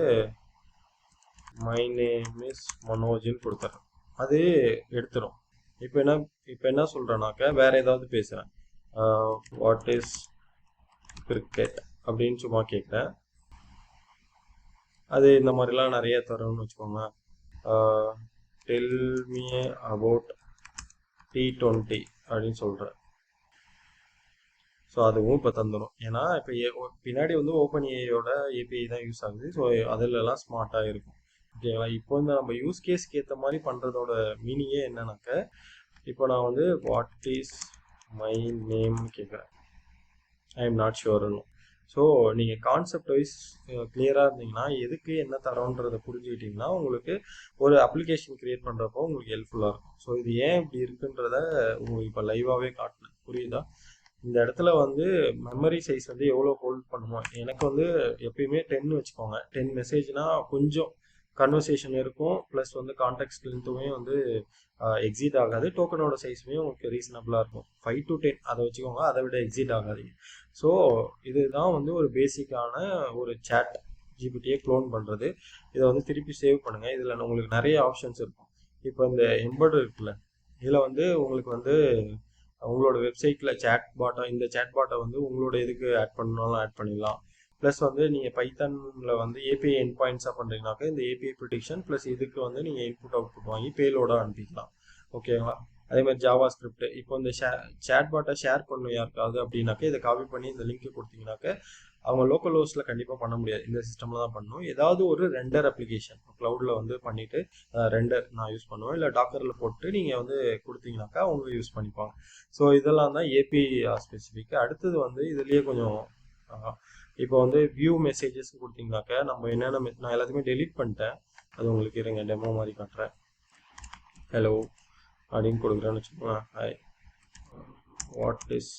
மை நேம் இஸ் மனோஜ்னு கொடுத்துட்றேன், அது எடுத்துரும். இப்போ என்ன சொல்கிறேன்னாக்க வேற ஏதாவது பேசுகிறேன், வாட் இஸ் கிரிக்கெட் அப்படின்னு சும்மா கேட்குறேன், அது இந்த மாதிரிலாம் நிறைய தரும்னு வச்சுக்கோங்க. டெல் மீ அபவுட் T20 அப்படின்னு சொல்கிறேன். ஸோ அதுவும் இப்போ தந்துடும், ஏன்னா இப்போ பின்னாடி வந்து ஓப்பன் ஏஐயோட ஏபிஐ தான் யூஸ் ஆகுது. ஸோ அதிலெல்லாம் ஸ்மார்ட்டாக இருக்கும். ஓகேங்களா? இப்போ வந்து நம்ம யூஸ் கேஸ்க்கு ஏற்ற மாதிரி பண்ணுறதோட மீனிங்கே என்னன்னாக்க, இப்போ நான் வந்து வாட் இஸ் மை நேம் கேட்குறேன், ஐ எம் நாட் ஷுவர்னு. ஸோ நீங்கள் கான்செப்ட் வைஸ் கிளியராக இருந்தீங்கன்னா, எதுக்கு என்ன தரோன்றதை புரிஞ்சுக்கிட்டிங்கன்னா உங்களுக்கு ஒரு அப்ளிகேஷன் க்ரியேட் பண்ணுறப்போ உங்களுக்கு ஹெல்ப்ஃபுல்லாக இருக்கும். ஸோ இது ஏன் இப்படி இருக்குன்றத உங்களுக்கு இப்போ லைவாகவே காட்டினேன், புரியுதா? இந்த இடத்துல வந்து மெமரி சைஸ் வந்து எவ்வளோ ஹோல்ட் பண்ணுமோ, எனக்கு வந்து எப்பயுமே 10 வச்சுக்கோங்க. 10 மெசேஜ்னால் கொஞ்சம் கன்வர்சேஷன் இருக்கும், ப்ளஸ் வந்து கான்டெக்ட் லென்த்துமே வந்து எக்ஸிட் ஆகாது, டோக்கனோட சைஸுமே உங்களுக்கு ரீசனபிளாக இருக்கும். 5 to 10 அதை வச்சுக்கோங்க, அதை விட எக்ஸிட் ஆகாதீங்க. ஸோ இதுதான் வந்து ஒரு பேசிக்கான ஒரு சேட் ஜிபிடியை க்ளோன் பண்ணுறது. இதை வந்து திருப்பி சேவ் பண்ணுங்கள். இதில் உங்களுக்கு நிறைய ஆப்ஷன்ஸ் இருக்கும். இப்போ இந்த எம்பர்டு இருக்குல்ல, இதில் வந்து உங்களுக்கு வந்து உங்களோட வெப்சைட்டில் இந்த சேட் பாட்டை வந்து உங்களோட இதுக்கு ஆட் பண்ணாலும் ஆட் பண்ணிடலாம். ப்ளஸ் வந்து நீங்கள் பைத்தானில் வந்து ஏபிஐ என் பாயிண்ட்ஸாக பண்ணுறீங்கனாக்கா இந்த ஏபிஐ ப்ரிடிக்ஷன் ப்ளஸ் இதுக்கு வந்து நீங்கள் இன்புட் அவுட்புட் வாங்கி பேலோடாக அனுப்பிக்கலாம். ஓகேங்களா? அதே மாதிரி ஜாவா ஸ்கிரிப்ட், இப்போ இந்த சேட் பாட்டை ஷேர் பண்ணணும் யாருக்காவது அப்படின்னாக்கா இதை காப்பி பண்ணி இந்த லிங்க் கொடுத்தீங்கன்னாக்க அவங்க லோக்கல் ஹோஸ்ட்டில் கண்டிப்பாக பண்ண முடியாது, இந்த சிஸ்டமில் தான் பண்ணணும். ஏதாவது ஒரு ரெண்டர் அப்ளிகேஷன் க்ளவுடில் வந்து பண்ணிவிட்டு ரெண்டர் நான் யூஸ் பண்ணுவேன், இல்லை டாக்கரில் போட்டு நீங்கள் வந்து கொடுத்தீங்கன்னாக்கா அவங்க யூஸ் பண்ணிப்பாங்க. ஸோ இதெல்லாம் தான் ஏபிஐ ஸ்பெசிஃபிக். அடுத்தது வந்து இதுலேயே கொஞ்சம் இப்போ வந்து வியூ மெசேஜஸ் கொடுத்தீங்கன்னாக்கா நம்ம என்னென்ன நான் எல்லாத்தையுமே டெலீட் பண்ணிட்டேன், அது உங்களுக்கு இருங்க டெமோ மாதிரி காட்டுறேன். ஹலோ அப்படின்னு கொடுக்குறேன்னு வச்சுக்கோங்களேன். Hi what is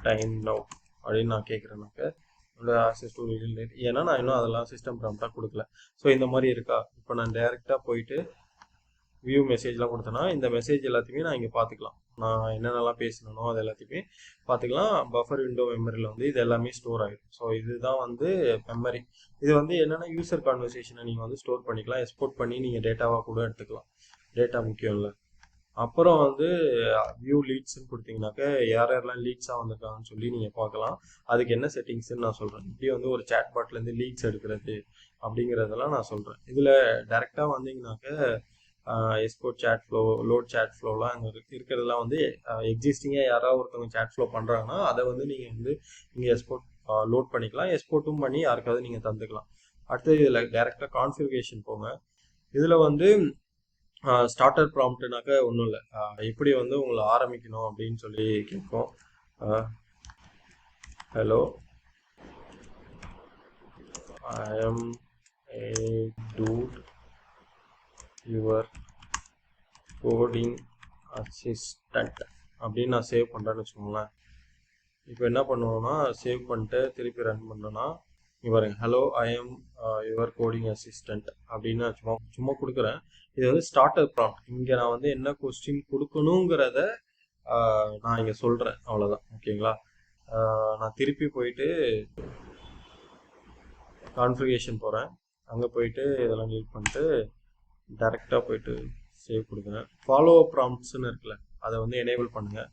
time now அப்படின்னு நான் கேட்குறேன்னாக்க ஆக்சஸ் டு டேட், ஏன்னா நான் இன்னும் அதெல்லாம் சிஸ்டம் ப்ராம்ப்டாக கொடுக்கல. ஸோ இந்த மாதிரி இருக்கா, இப்போ நான் டைரெக்டாக போயிட்டு வியூ மெசேஜ்லாம் கொடுத்தேன்னா இந்த மெசேஜ் எல்லாத்தையுமே நான் இங்கே பார்த்துக்கலாம். நான் என்னென்னலாம் பேசணும் அது எல்லாத்தையுமே பார்த்துக்கலாம். பஃபர் விண்டோ மெமரியில் வந்து இது எல்லாமே ஸ்டோர் ஆகிடும். ஸோ இதுதான் வந்து மெமரி. இது வந்து என்னென்னா யூசர் கான்வர்சேஷனை நீங்கள் வந்து ஸ்டோர் பண்ணிக்கலாம், எக்ஸ்போர்ட் பண்ணி நீங்கள் டேட்டாவாக கூட எடுத்துக்கலாம். டேட்டா முக்கியம் இல்லை. அப்புறம் வந்து வியூ லீட்ஸ்ன்னு கொடுத்தீங்கன்னாக்க யாரெல்லாம் லீட்ஸாக வந்திருக்காங்கன்னு சொல்லி நீங்கள் பார்க்கலாம். அதுக்கு என்ன செட்டிங்ஸ்ன்னு நான் சொல்கிறேன். இப்படி வந்து ஒரு சேட் பாட்லேருந்து லீட்ஸ் எடுக்கிறது அப்படிங்கிறதெல்லாம் நான் சொல்கிறேன். இதில் டேரெக்டாக வந்தீங்கன்னாக்க export chat flow, load chat ஃப்ளோலாம் அங்கே இருக்கிறதுலாம் வந்து எக்ஸிஸ்டிங்காக யாராவது ஒருத்தவங்க சேட் ஃப்ளோ பண்ணுறாங்கன்னா அதை வந்து நீங்கள் வந்து இங்கே எக்ஸ்போர்ட் லோட் பண்ணிக்கலாம், எக்ஸ்போர்ட்டும் பண்ணி யாருக்காவது நீங்கள் தந்துக்கலாம். அடுத்தது இதில் டேரெக்டாக கான்ஃபிகரேஷன் போங்க. இதில் வந்து ஸ்டார்டர் ப்ராம்ப்ட்னாக்க ஒன்றும் இல்லை, எப்படி வந்து உங்களை ஆரம்பிக்கணும் அப்படின்னு சொல்லி கேட்கும். Hello I M A dude your coding assistant அப்படின்னு நான் சேவ் பண்ணுறேன்னு வச்சுக்கோங்களேன். இப்போ என்ன பண்ணுவோம்னா சேவ் பண்ணிட்டு திருப்பி ரன் பண்ணோன்னா இங்கே பாருங்க, hello I am your coding assistant அப்படின்னு நான் சும்மா கொடுக்குறேன். இது வந்து ஸ்டார்டர் ப்ராம்ப்ட். இங்கே நான் வந்து என்ன கொஸ்டின் கொடுக்கணுங்கிறத நான் இங்கே சொல்கிறேன், அவ்வளோதான். ஓகேங்களா? நான் திருப்பி போயிட்டு கான்ஃபிகரேஷன் போகிறேன். அங்கே போயிட்டு இதெல்லாம் டெலீட் பண்ணிட்டு டேரெக்டாக போயிட்டு சேவ் கொடுக்குறேன். ஃபாலோ ப்ராம்ப்ட்ஸ்னு இருக்குல்ல, அதை வந்து எனேபிள் பண்ணுங்கள்.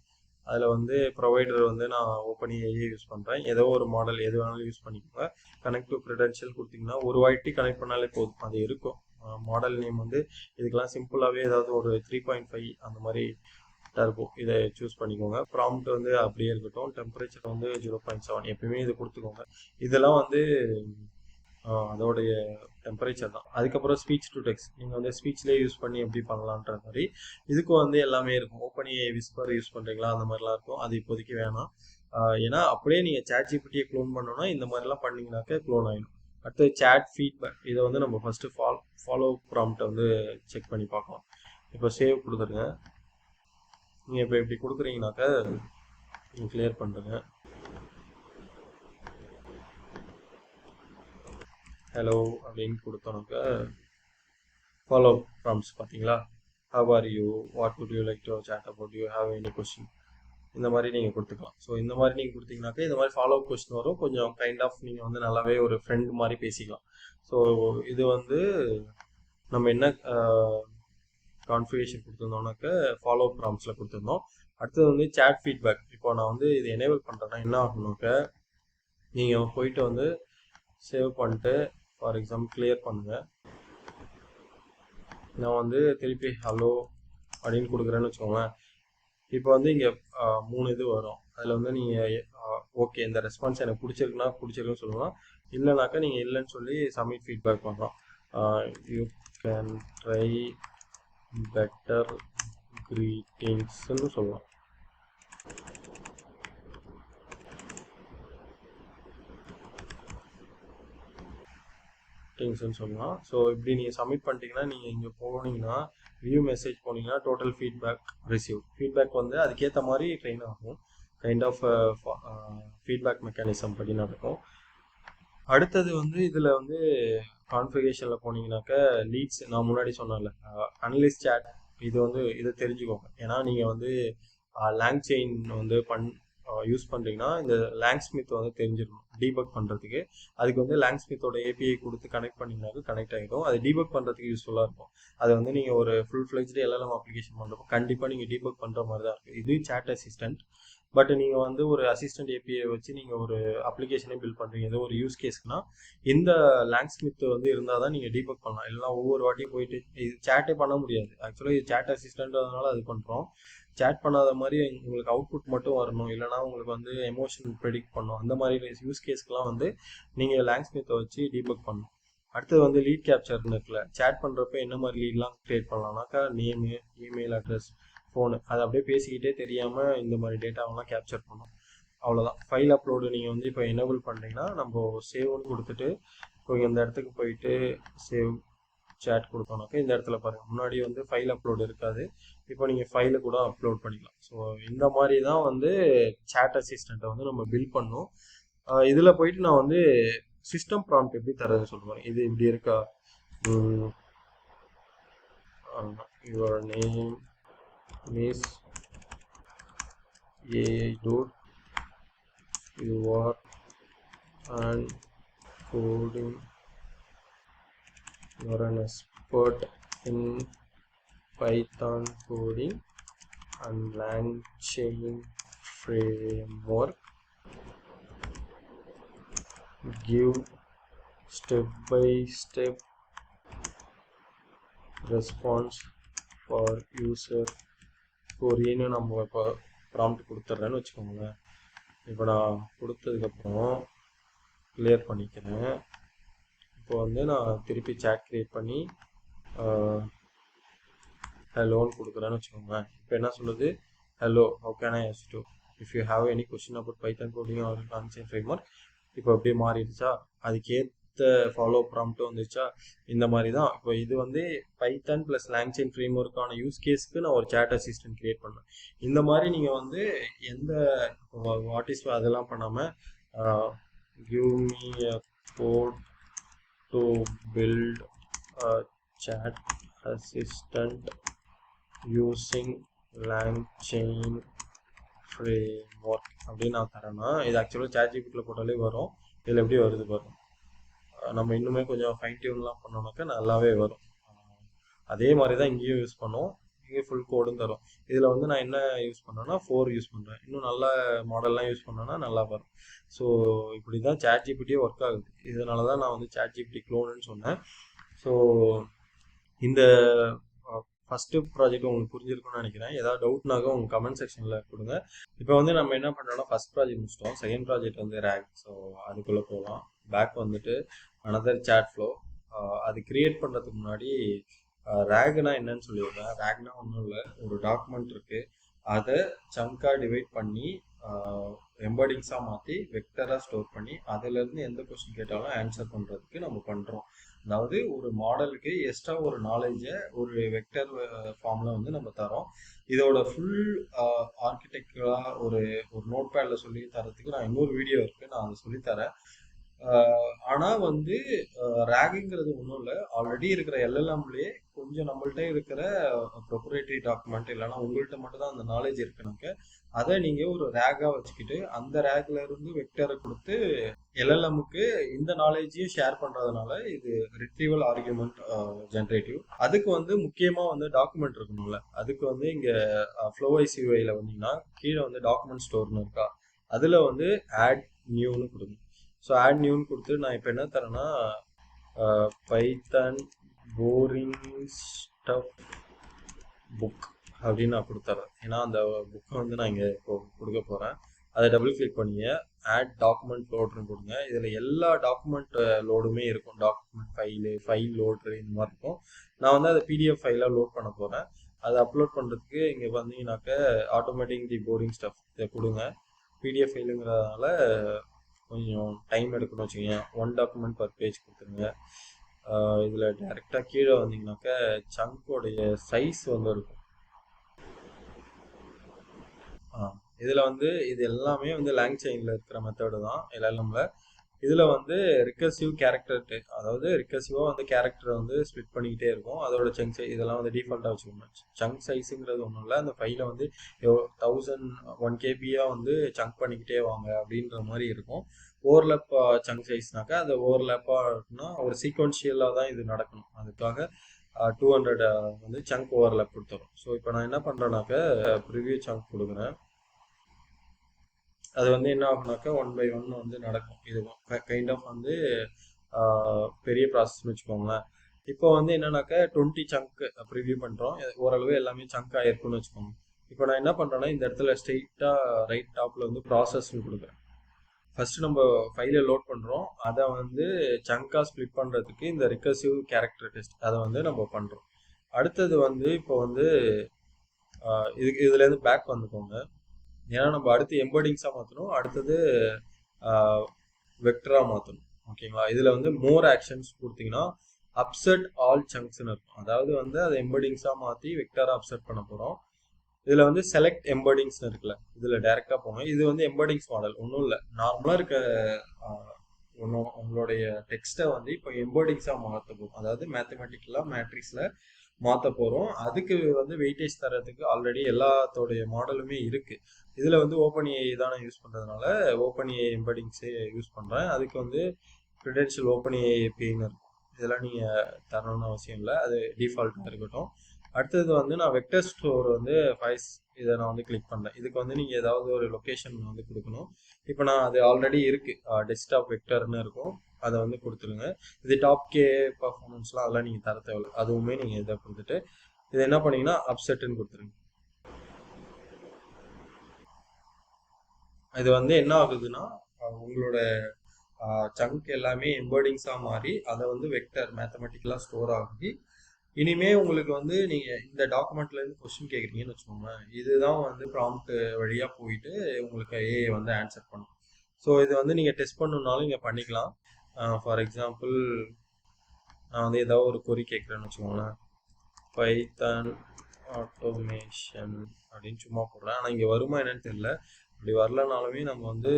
அதில் வந்து ப்ரொவைடர் வந்து நான் OpenAI யூஸ் பண்ணுறேன். ஏதோ ஒரு மாடல் எது வேணாலும் யூஸ் பண்ணிக்கோங்க. கனெக்ட் டு க்ரெடென்ஷியல் கொடுத்தீங்கன்னா ஒரு வாட்டி கனெக்ட் பண்ணாலே போதும், அது இருக்கும். மாடல் நேம் வந்து இதுக்கெல்லாம் சிம்பிளாகவே ஏதாவது ஒரு 3.5 அந்த மாதிரி இருக்கும், இதை சூஸ் பண்ணிக்கோங்க. ப்ராம்ப்ட் வந்து அப்படியே இருக்கட்டும். டெம்பரேச்சர் வந்து 0.7 எப்பயுமே இது கொடுத்துக்கோங்க. இதெல்லாம் வந்து அதோடைய டெம்பரேச்சர் தான். அதுக்கப்புறம் ஸ்பீச் டு டெக்ஸ்ட் நீங்கள் வந்து ஸ்பீச்லேயே யூஸ் பண்ணி எப்படி பண்ணலான்ற மாதிரி இதுக்கும் வந்து எல்லாமே இருக்கும். OpenAI விஸ்பர் யூஸ் பண்ணுறீங்களா, அந்த மாதிரிலாம் இருக்கும். அது இப்போதைக்கு வேணாம். ஏன்னா அப்படியே நீங்கள் ChatGPT க்ளோன் பண்ணோன்னா இந்த மாதிரிலாம் பண்ணிங்கனாக்க க்ளோன் ஆகிடும். அடுத்து சேட் ஃபீட்பேக், இதை வந்து நம்ம ஃபஸ்ட்டு ஃபாலோ ப்ராம்ப்டை வந்து செக் பண்ணி பார்க்கலாம். இப்போ சேவ் கொடுத்துருங்க. நீங்கள் இப்போ இப்படி கொடுக்குறீங்கனாக்க நீங்கள் கிளியர் பண்ணுறேங்க. ஹலோ அப்படின்னு கொடுத்தோன்னாக்க ஃபாலோ ப்ராம்ப்ட்ஸ் பார்த்தீங்களா? How are you, what would you like to chat about, you have any question, இந்த மாதிரி நீங்கள் கொடுத்துக்கலாம். ஸோ இந்த மாதிரி நீங்கள் கொடுத்தீங்கன்னாக்கா இந்த மாதிரி ஃபாலோ கொஸ்டின் வரும். கொஞ்சம் கைண்ட் ஆஃப் நீங்கள் வந்து நல்லாவே ஒரு ஃப்ரெண்ட் மாதிரி பேசிக்கலாம். ஸோ இது வந்து நம்ம என்ன கான்ஃபிகரேஷன் கொடுத்துருந்தோம்னாக்க ஃபாலோ ப்ராம்ப்ட்ஸில் கொடுத்துருந்தோம். அடுத்தது வந்து சேட் ஃபீட்பேக். இப்போ நான் வந்து இது எனேபிள் பண்ணுறேன்னா என்ன ஆகணும்னாக்க நீங்கள் போயிட்டு வந்து சேவ் பண்ணிட்டு ஃபார் எக்ஸாம்பிள் கிளியர் பண்ணுங்கள். நான் வந்து திருப்பி ஹலோ அப்படின்னு கொடுக்குறேன்னு வச்சுக்கோங்களேன். இப்போ வந்து இங்கே 3 இது வரும். அதில் வந்து நீங்கள் ஓகே இந்த ரெஸ்பான்ஸ் எனக்கு பிடிச்சிருக்குன்னு சொல்லலாம். இல்லைனாக்கா நீங்கள் இல்லைன்னு சொல்லி சப்மிட் ஃபீட்பேக் பண்ணலாம். யூ கேன் ட்ரை பெட்டர் கிரீட்டிங்ஸ்ன்னு சொல்லலாம். சொல்லலாம். ஸோ இப்படி நீங்கள் சப்மிட் பண்ணிட்டீங்கன்னா நீங்கள் இங்கே போனீங்கன்னா வியூ மெசேஜ் போனீங்கன்னா டோட்டல் ஃபீட்பேக் ரிசீவ். ஃபீட்பேக் வந்து அதுக்கேற்ற மாதிரி ட்ரெயின் ஆகும். கைண்ட் ஆஃப் ஃபீட்பேக் மெக்கானிசம் படி நடக்கும். அடுத்தது வந்து இதில் வந்து கான்ஃபிகரேஷனில் போனீங்கன்னாக்க லீட்ஸ், நான் முன்னாடி சொன்னேன்ல அனலிஸ்ட் சேட், இது வந்து இதை தெரிஞ்சுக்கோங்க. ஏன்னா நீங்கள் வந்து லேங் செயின் வந்து யூஸ் பண்ணுறீங்கன்னா இந்த லேங்ஸ்மித் வந்து தெரிஞ்சிடணும் டீபக் பண்ணுறதுக்கு. அதுக்கு வந்து லேங்ஸ்மித்தோட API கொடுத்து கனெக்ட் பண்ணிங்கனாக்க கனெக்ட் ஆகிடும். அது டீபக் பண்ணுறதுக்கு யூஸ்ஃபுல்லாக இருக்கும். அது வந்து நீங்கள் ஒரு ஃபுல் ஃப்ளெஜ்டு LLM அப்ளிகேஷன் பண்ணுறப்போ கண்டிப்பாக நீங்கள் டீபக் பண்ணுற மாதிரி தான் இருக்குது. இது சேட் அசிஸ்டன்ட். பட் நீங்கள் வந்து ஒரு அசிஸ்டன்ட் API வச்சு நீங்கள் ஒரு அப்ளிகேஷனே பில்ட் பண்ணுறீங்க ஏதோ ஒரு யூஸ் கேஸ்க்குனா இந்த லேங்ஸ்மித் வந்து இருந்தால் தான் நீங்கள் டீபக் பண்ணலாம். இல்லைனா ஒவ்வொரு வாட்டியும் போயிட்டு இது சேட்டே பண்ண முடியாது. ஆக்சுவலாக இது சேட் அசிஸ்டன்றதுனால அது பண்ணுறோம். சேட் பண்ணாத மாதிரி உங்களுக்கு அவுட்புட் மட்டும் வரணும், இல்லைனா உங்களுக்கு வந்து எமோஷன் ப்ரெடிக்ட் பண்ணணும். அந்த மாதிரி யூஸ் கேஸ்க்கெலாம் வந்து நீங்கள் லேங்ஸ்மித்தை வச்சு டீபக் பண்ணணும். அடுத்தது வந்து லீட் கேப்சர்னு இருக்குல்ல, சேட் பண்ணுறப்ப என்ன மாதிரி லீட்லாம் க்ரியேட் பண்ணலாம்னாக்கா நேமு, இமெயில் அட்ரஸ், ஃபோனு, அதை அப்படியே பேசிக்கிட்டே தெரியாமல் இந்த மாதிரி டேட்டாவெல்லாம் கேப்சர் பண்ணணும். அவ்வளோதான். ஃபைல் அப்லோடு நீங்கள் வந்து இப்போ எனேபிள் பண்ணிட்டீங்கன்னா நம்ம சேவ்னு கொடுத்துட்டு இப்போ இந்த இடத்துக்கு போயிட்டு சேவ் சேட் கொடுத்தோம்னாக்கா இந்த இடத்துல பாருங்கள் முன்னாடி வந்து ஃபைல் அப்லோடு இருக்காது. இப்போ நீங்கள் ஃபைலை கூட அப்லோட் பண்ணிக்கலாம். ஸோ இந்த மாதிரி தான் வந்து சேட் அசிஸ்டண்ட்டை வந்து நம்ம பில்ட் பண்ணோம். இதில் போயிட்டு நான் வந்து சிஸ்டம் ப்ராம்ப்ட் எப்படி தரதுன்னு சொல்லுவேன். இது இப்படி இருக்கா, your name is AI dude, you are an coding, you are an expert in Python coding and LangChain framework. Give step-by-step response for user query. நம்ம இப்போ ப்ராம்ப்ட் கொடுத்துட்றேன்னு வச்சுக்கோங்களேன். இப்போ நான் கொடுத்ததுக்கப்புறம் கிளியர் பண்ணிக்கிறேன். இப்போ வந்து நான் திருப்பி சேட் க்ரியேட் பண்ணி ஹலோன்னு கொடுக்குறேன்னு வச்சுக்கோங்களேன். இப்போ என்ன சொல்லுது, hello how can I assist you, if you have any question about Python coding or LangChain framework. இப்போ அப்படியே மாறிடுச்சா, அதுக்கேற்ற அடுத்த ஃபாலோ ப்ராம்ப்ட் வந்துச்சா இந்த மாதிரி தான். இப்போ இது வந்து பைத்தன் ப்ளஸ் லாங்செயின் ஃப்ரேம் ஒர்க்கான யூஸ் கேஸ்க்கு நான் ஒரு சேட் அசிஸ்டன்ட் கிரியேட் பண்ணேன். இந்த மாதிரி நீங்கள் வந்து எந்த வாட் இஸ் அதெல்லாம் பண்ணாமல் give me a code to build a chat assistant using LangChain framework அப்படின்னு நான் தரேன்னா, இது ஆக்சுவலாக ChatGPTல போட்டாலே வரும். இதில் எப்படி வருது பாருங்க. நம்ம இன்னுமே கொஞ்சம் ஃபைன் டியூன்லாம் பண்ணோம்னாக்கா நல்லாவே வரும். அதே மாதிரி தான் இங்கேயும் யூஸ் பண்ணோம். இங்கே ஃபுல் கோடும் தரும். இதில் வந்து நான் என்ன யூஸ் பண்ணேன்னா 4 யூஸ் பண்ணுறேன். இன்னும் நல்ல மாடல்லாம் யூஸ் பண்ணேன்னா நல்லா வரும். ஸோ இப்படி தான் ChatGPTயே ஒர்க் ஆகுது. இதனால தான் நான் வந்து ChatGPT க்ளோனுன்னு சொன்னேன். ஸோ இந்த ஃபஸ்ட்டு ப்ராஜெக்ட் உங்களுக்கு புரிஞ்சிருக்கும்னு நினைக்கிறேன். ஏதாவது டவுட்னாக்க உங்கள் கமெண்ட் செக்ஷனில் கொடுங்க. இப்போ வந்து நம்ம என்ன பண்ணுறோம்னா ஃபஸ்ட் ப்ராஜெக்ட் முடிச்சிட்டோம். செகண்ட் ப்ராஜெக்ட் வந்து ரேக். ஸோ அதுக்குள்ளே போகலாம். பேக் வந்துட்டு அனதர் சேட் ஃப்ளோ. அது கிரியேட் பண்ணுறதுக்கு முன்னாடி ரேக்னா என்னன்னு சொல்லிடுறேன். ரேக்னா ஒன்றும் இல்லை, ஒரு டாக்குமெண்ட் இருக்குது, அதை சங்காக டிவைட் பண்ணி எம்பர்டிங்ஸாக மாற்றி வெக்டராக ஸ்டோர் பண்ணி அதிலேருந்து எந்த கொஸ்டின் கேட்டாலும் ஆன்சர் பண்ணுறதுக்கு நம்ம பண்ணுறோம். அதாவது ஒரு மாடலுக்கு எக்ஸ்ட்ரா ஒரு நாலேஜை ஒரு வெக்டர் ஃபார்மில் வந்து நம்ம தரோம். இதோட ஃபுல் ஆர்கிடெக்டராக ஒரு நோட் பேடில் சொல்லி தரத்துக்கு நான் இன்னொரு வீடியோ இருக்குது, நான் அதை சொல்லித்தரேன். ஆனால் வந்து ரேகுங்கிறது ஒன்றும் இல்லை, ஆல்ரெடி இருக்கிற எல்எல்எம்லேயே கொஞ்சம் நம்மள்ட்ட இருக்கிற ப்ரொப்ரேட்டரி டாக்குமெண்ட் இல்லைன்னா உங்கள்கிட்ட மட்டும் தான் அந்த நாலேஜ் இருக்குனாக்க அதை நீங்கள் ஒரு ரேகாக வச்சுக்கிட்டு அந்த ரேக்ல இருந்து வெக்டரை கொடுத்து எல்எல்எம்முக்கு இந்த நாலேஜையும் ஷேர் பண்ணுறதுனால இது ரிட்ரீவல் ஆர்கியூமெண்ட் ஜென்ரேட்டிவ். அதுக்கு வந்து முக்கியமாக வந்து டாக்குமெண்ட் இருக்கணும்ல, அதுக்கு வந்து இங்கே ஃப்ளோவைஸ் யூஐயில் வந்தீங்கன்னா கீழே வந்து டாக்குமெண்ட் ஸ்டோர்னு இருக்கா, அதில் வந்து ஆட் நியூன்னு கொடுங்க. ஸோ ஆட் நியூன்னு கொடுத்து நான் இப்போ என்ன தரேன்னா பைத்தன் போரிங் ஸ்டஃப் புக் அப்படின்னு நான் கொடுத்துறேன். ஏன்னா அந்த புக்கை வந்து நான் இங்கே இப்போ கொடுக்க போகிறேன். அதை டபுள் கிளிக் பண்ணிங்க, ஆட் டாக்குமெண்ட் லோடுன்னு கொடுங்க. இதில் எல்லா டாக்குமெண்ட் லோடுமே இருக்கும். டாக்குமெண்ட் ஃபைல் லோட்ரு இந்த மாதிரி இருக்கும். நான் வந்து அதை பிடிஎஃப் ஃபைலாக லோட் பண்ண போகிறேன். அதை அப்லோட் பண்ணுறதுக்கு இங்கே வந்தீங்கன்னாக்க ஆட்டோமேட்டிக் தி போரிங் ஸ்டஃப் இதை கொடுங்க. பிடிஎஃப் ஃபைலுங்கிறதுனால கொஞ்சம் டைம் எடுக்கணும்னு வச்சுக்கோங்க. 1 டாக்குமெண்ட் பர் பேஜ் கொடுத்துருங்க. இதில் டேரெக்டாக கீழே வந்தீங்கன்னாக்க சங்கோடைய சைஸ் வந்து இருக்கும். இதில் வந்து இது எல்லாமே வந்து லாங்செயினில் இருக்கிற மெத்தடு தான் எல்எல்எம்ல. இதில் வந்து ரிகர்சிவ் கேரக்டர், அதாவது ரிகர்சிவாக வந்து கேரக்டரை வந்து ஸ்ப்ளிட் பண்ணிக்கிட்டே இருக்கும். அதோட சங்க் சைஸ் இதெல்லாம் வந்து டிஃபால்ட்டாக வச்சுக்கணும். சங்க் சைஸுங்கிறது ஒன்றும் இல்லை, அந்த ஃபைலை வந்து 1001 கேபியாக வந்து சங்க் பண்ணிக்கிட்டே வாங்க அப்படின்ற மாதிரி இருக்கும். ஓவர்லேப் சங்க் சைஸ்னாக்கா அது ஓவர்லேப்பாக இருக்குன்னா ஒரு சீக்வன்ஷியலாக தான் இது நடக்கணும். அதுக்காக 200 வந்து சங்க் ஓவர்லேப் கொடுத்துரும். ஸோ இப்போ நான் என்ன பண்ணுறேன்னாக்க ப்ரிவியூ சங்க் கொடுக்குறேன். அது வந்து என்ன ஆகுனாக்கா 1 by 1 வந்து நடக்கும். இது கைண்ட் ஆஃப் வந்து பெரிய ப்ராசஸ்ன்னு வச்சுக்கோங்களேன். இப்போ வந்து என்னன்னாக்கா 20 சங்க் ப்ரிவியூ பண்ணுறோம். ஓரளவு எல்லாமே சங்க் ஆகிருக்குன்னு வச்சுக்கோங்க. இப்போ நான் என்ன பண்ணுறேன்னா இந்த இடத்துல ஸ்ட்ரெயிட்டாக ரைட் டாப்பில் வந்து ப்ராசஸ்ன்னு கொடுக்குறேன். ஃபஸ்ட்டு நம்ம ஃபைலை லோட் பண்ணுறோம், அதை வந்து சங்காக ஸ்ப்ளிட் பண்ணுறதுக்கு இந்த ரிகர்சிவ் கேரக்டர் டெஸ்ட் அதை வந்து நம்ம பண்ணுறோம். அடுத்தது வந்து இப்போ வந்து இதுலேருந்து பேக் வந்துக்கோங்க. ஏன்னா நம்ம அடுத்து எம்பர்டிங்ஸாக மாற்றணும், அடுத்தது வெக்டராக மாற்றணும். ஓகேங்களா? இதில் வந்து மோர் ஆக்ஷன்ஸ் கொடுத்தீங்கன்னா அப்செட் ஆல் சங்க்ஸ்ன்னு இருக்கும். அதாவது வந்து அதை எம்பர்டிங்ஸாக மாற்றி வெக்டராக அப்செட் பண்ண போகிறோம். இதில் வந்து செலக்ட் எம்பர்டிங்ஸ்னு இருக்குல்ல, இதில் டைரெக்டாக போங்க. இது வந்து எம்பர்டிங்ஸ் மாடல் ஒன்றும் இல்லை, நார்மலாக இருக்க உங்களுடைய டெக்ஸ்ட்டை வந்து இப்போ எம்பர்டிங்ஸாக மாற்ற போகும். அதாவது மேத்தமெட்டிக்கலாக மேட்ரிக்ஸில் மாற்ற போகிறோம். அதுக்கு வந்து வெயிட்டேஜ் தரத்துக்கு ஆல்ரெடி எல்லாத்தோடைய மாடலுமே இருக்குது. இதில் வந்து ஓப்பன்ஏஐ தானே யூஸ் பண்ணுறதுனால ஓப்பன்ஏஐ எம்பர்டிங்ஸே யூஸ் பண்ணுறேன். அதுக்கு வந்து க்ரெடென்ஷியல் ஓப்பன்ஏஐ ஏபிஐன்னு இருக்கும். இதெல்லாம் நீங்கள் தரணும்னு அவசியம் இல்லை, அது டிஃபால்ட்டாக இருக்கட்டும். அடுத்தது வந்து நான் வெக்டர் ஸ்டோர் வந்து இதை நான் வந்து கிளிக் பண்ணுறேன். இதுக்கு வந்து நீங்கள் ஏதாவது ஒரு லொக்கேஷன் வந்து கொடுக்கணும். இப்போ நான் அது ஆல்ரெடி இருக்குது, டெஸ்க்டாப் வெக்டர்னு இருக்கும், அதை வந்து கொடுத்துருங்க. இது டாப் கே பர்ஃபார்மன்ஸ்லாம் அதெல்லாம் நீங்கள் தர தேவையில்லை, அதுவுமே நீங்கள் இதை கொடுத்துட்டு இதை என்ன பண்ணீங்கன்னா அப்செட்டுன்னு கொடுத்துருங்க. இது வந்து என்ன ஆகுதுன்னா உங்களோட சங்க் எல்லாமே எம்பர்டிங்ஸாக மாறி அதை வந்து வெக்டர் மேத்தமெட்டிக்கலாக ஸ்டோர் ஆகி இனிமே உங்களுக்கு வந்து நீங்கள் இந்த டாக்குமெண்ட்லேருந்து கொஸ்டின் கேட்குறீங்கன்னு வச்சுக்கோங்க, இதுதான் வந்து ப்ராம்ப்ட் வழியாக போயிட்டு உங்களுக்கு ஏஐ வந்து ஆன்சர் பண்ணும். ஸோ இது வந்து நீங்கள் டெஸ்ட் பண்ணணுன்னாலும் இங்கே பண்ணிக்கலாம். ஃபார் எக்ஸாம்பிள் நான் வந்து ஏதாவது ஒரு கொரி கேட்குறேன்னு வச்சுக்கோங்களேன், பைத்தான் ஆட்டோமேஷன் அப்படின்னு சும்மா போடுறேன். ஆனால் இங்கே வருமா என்னன்னு தெரியல. அப்படி வரலனாலுமே நம்ம வந்து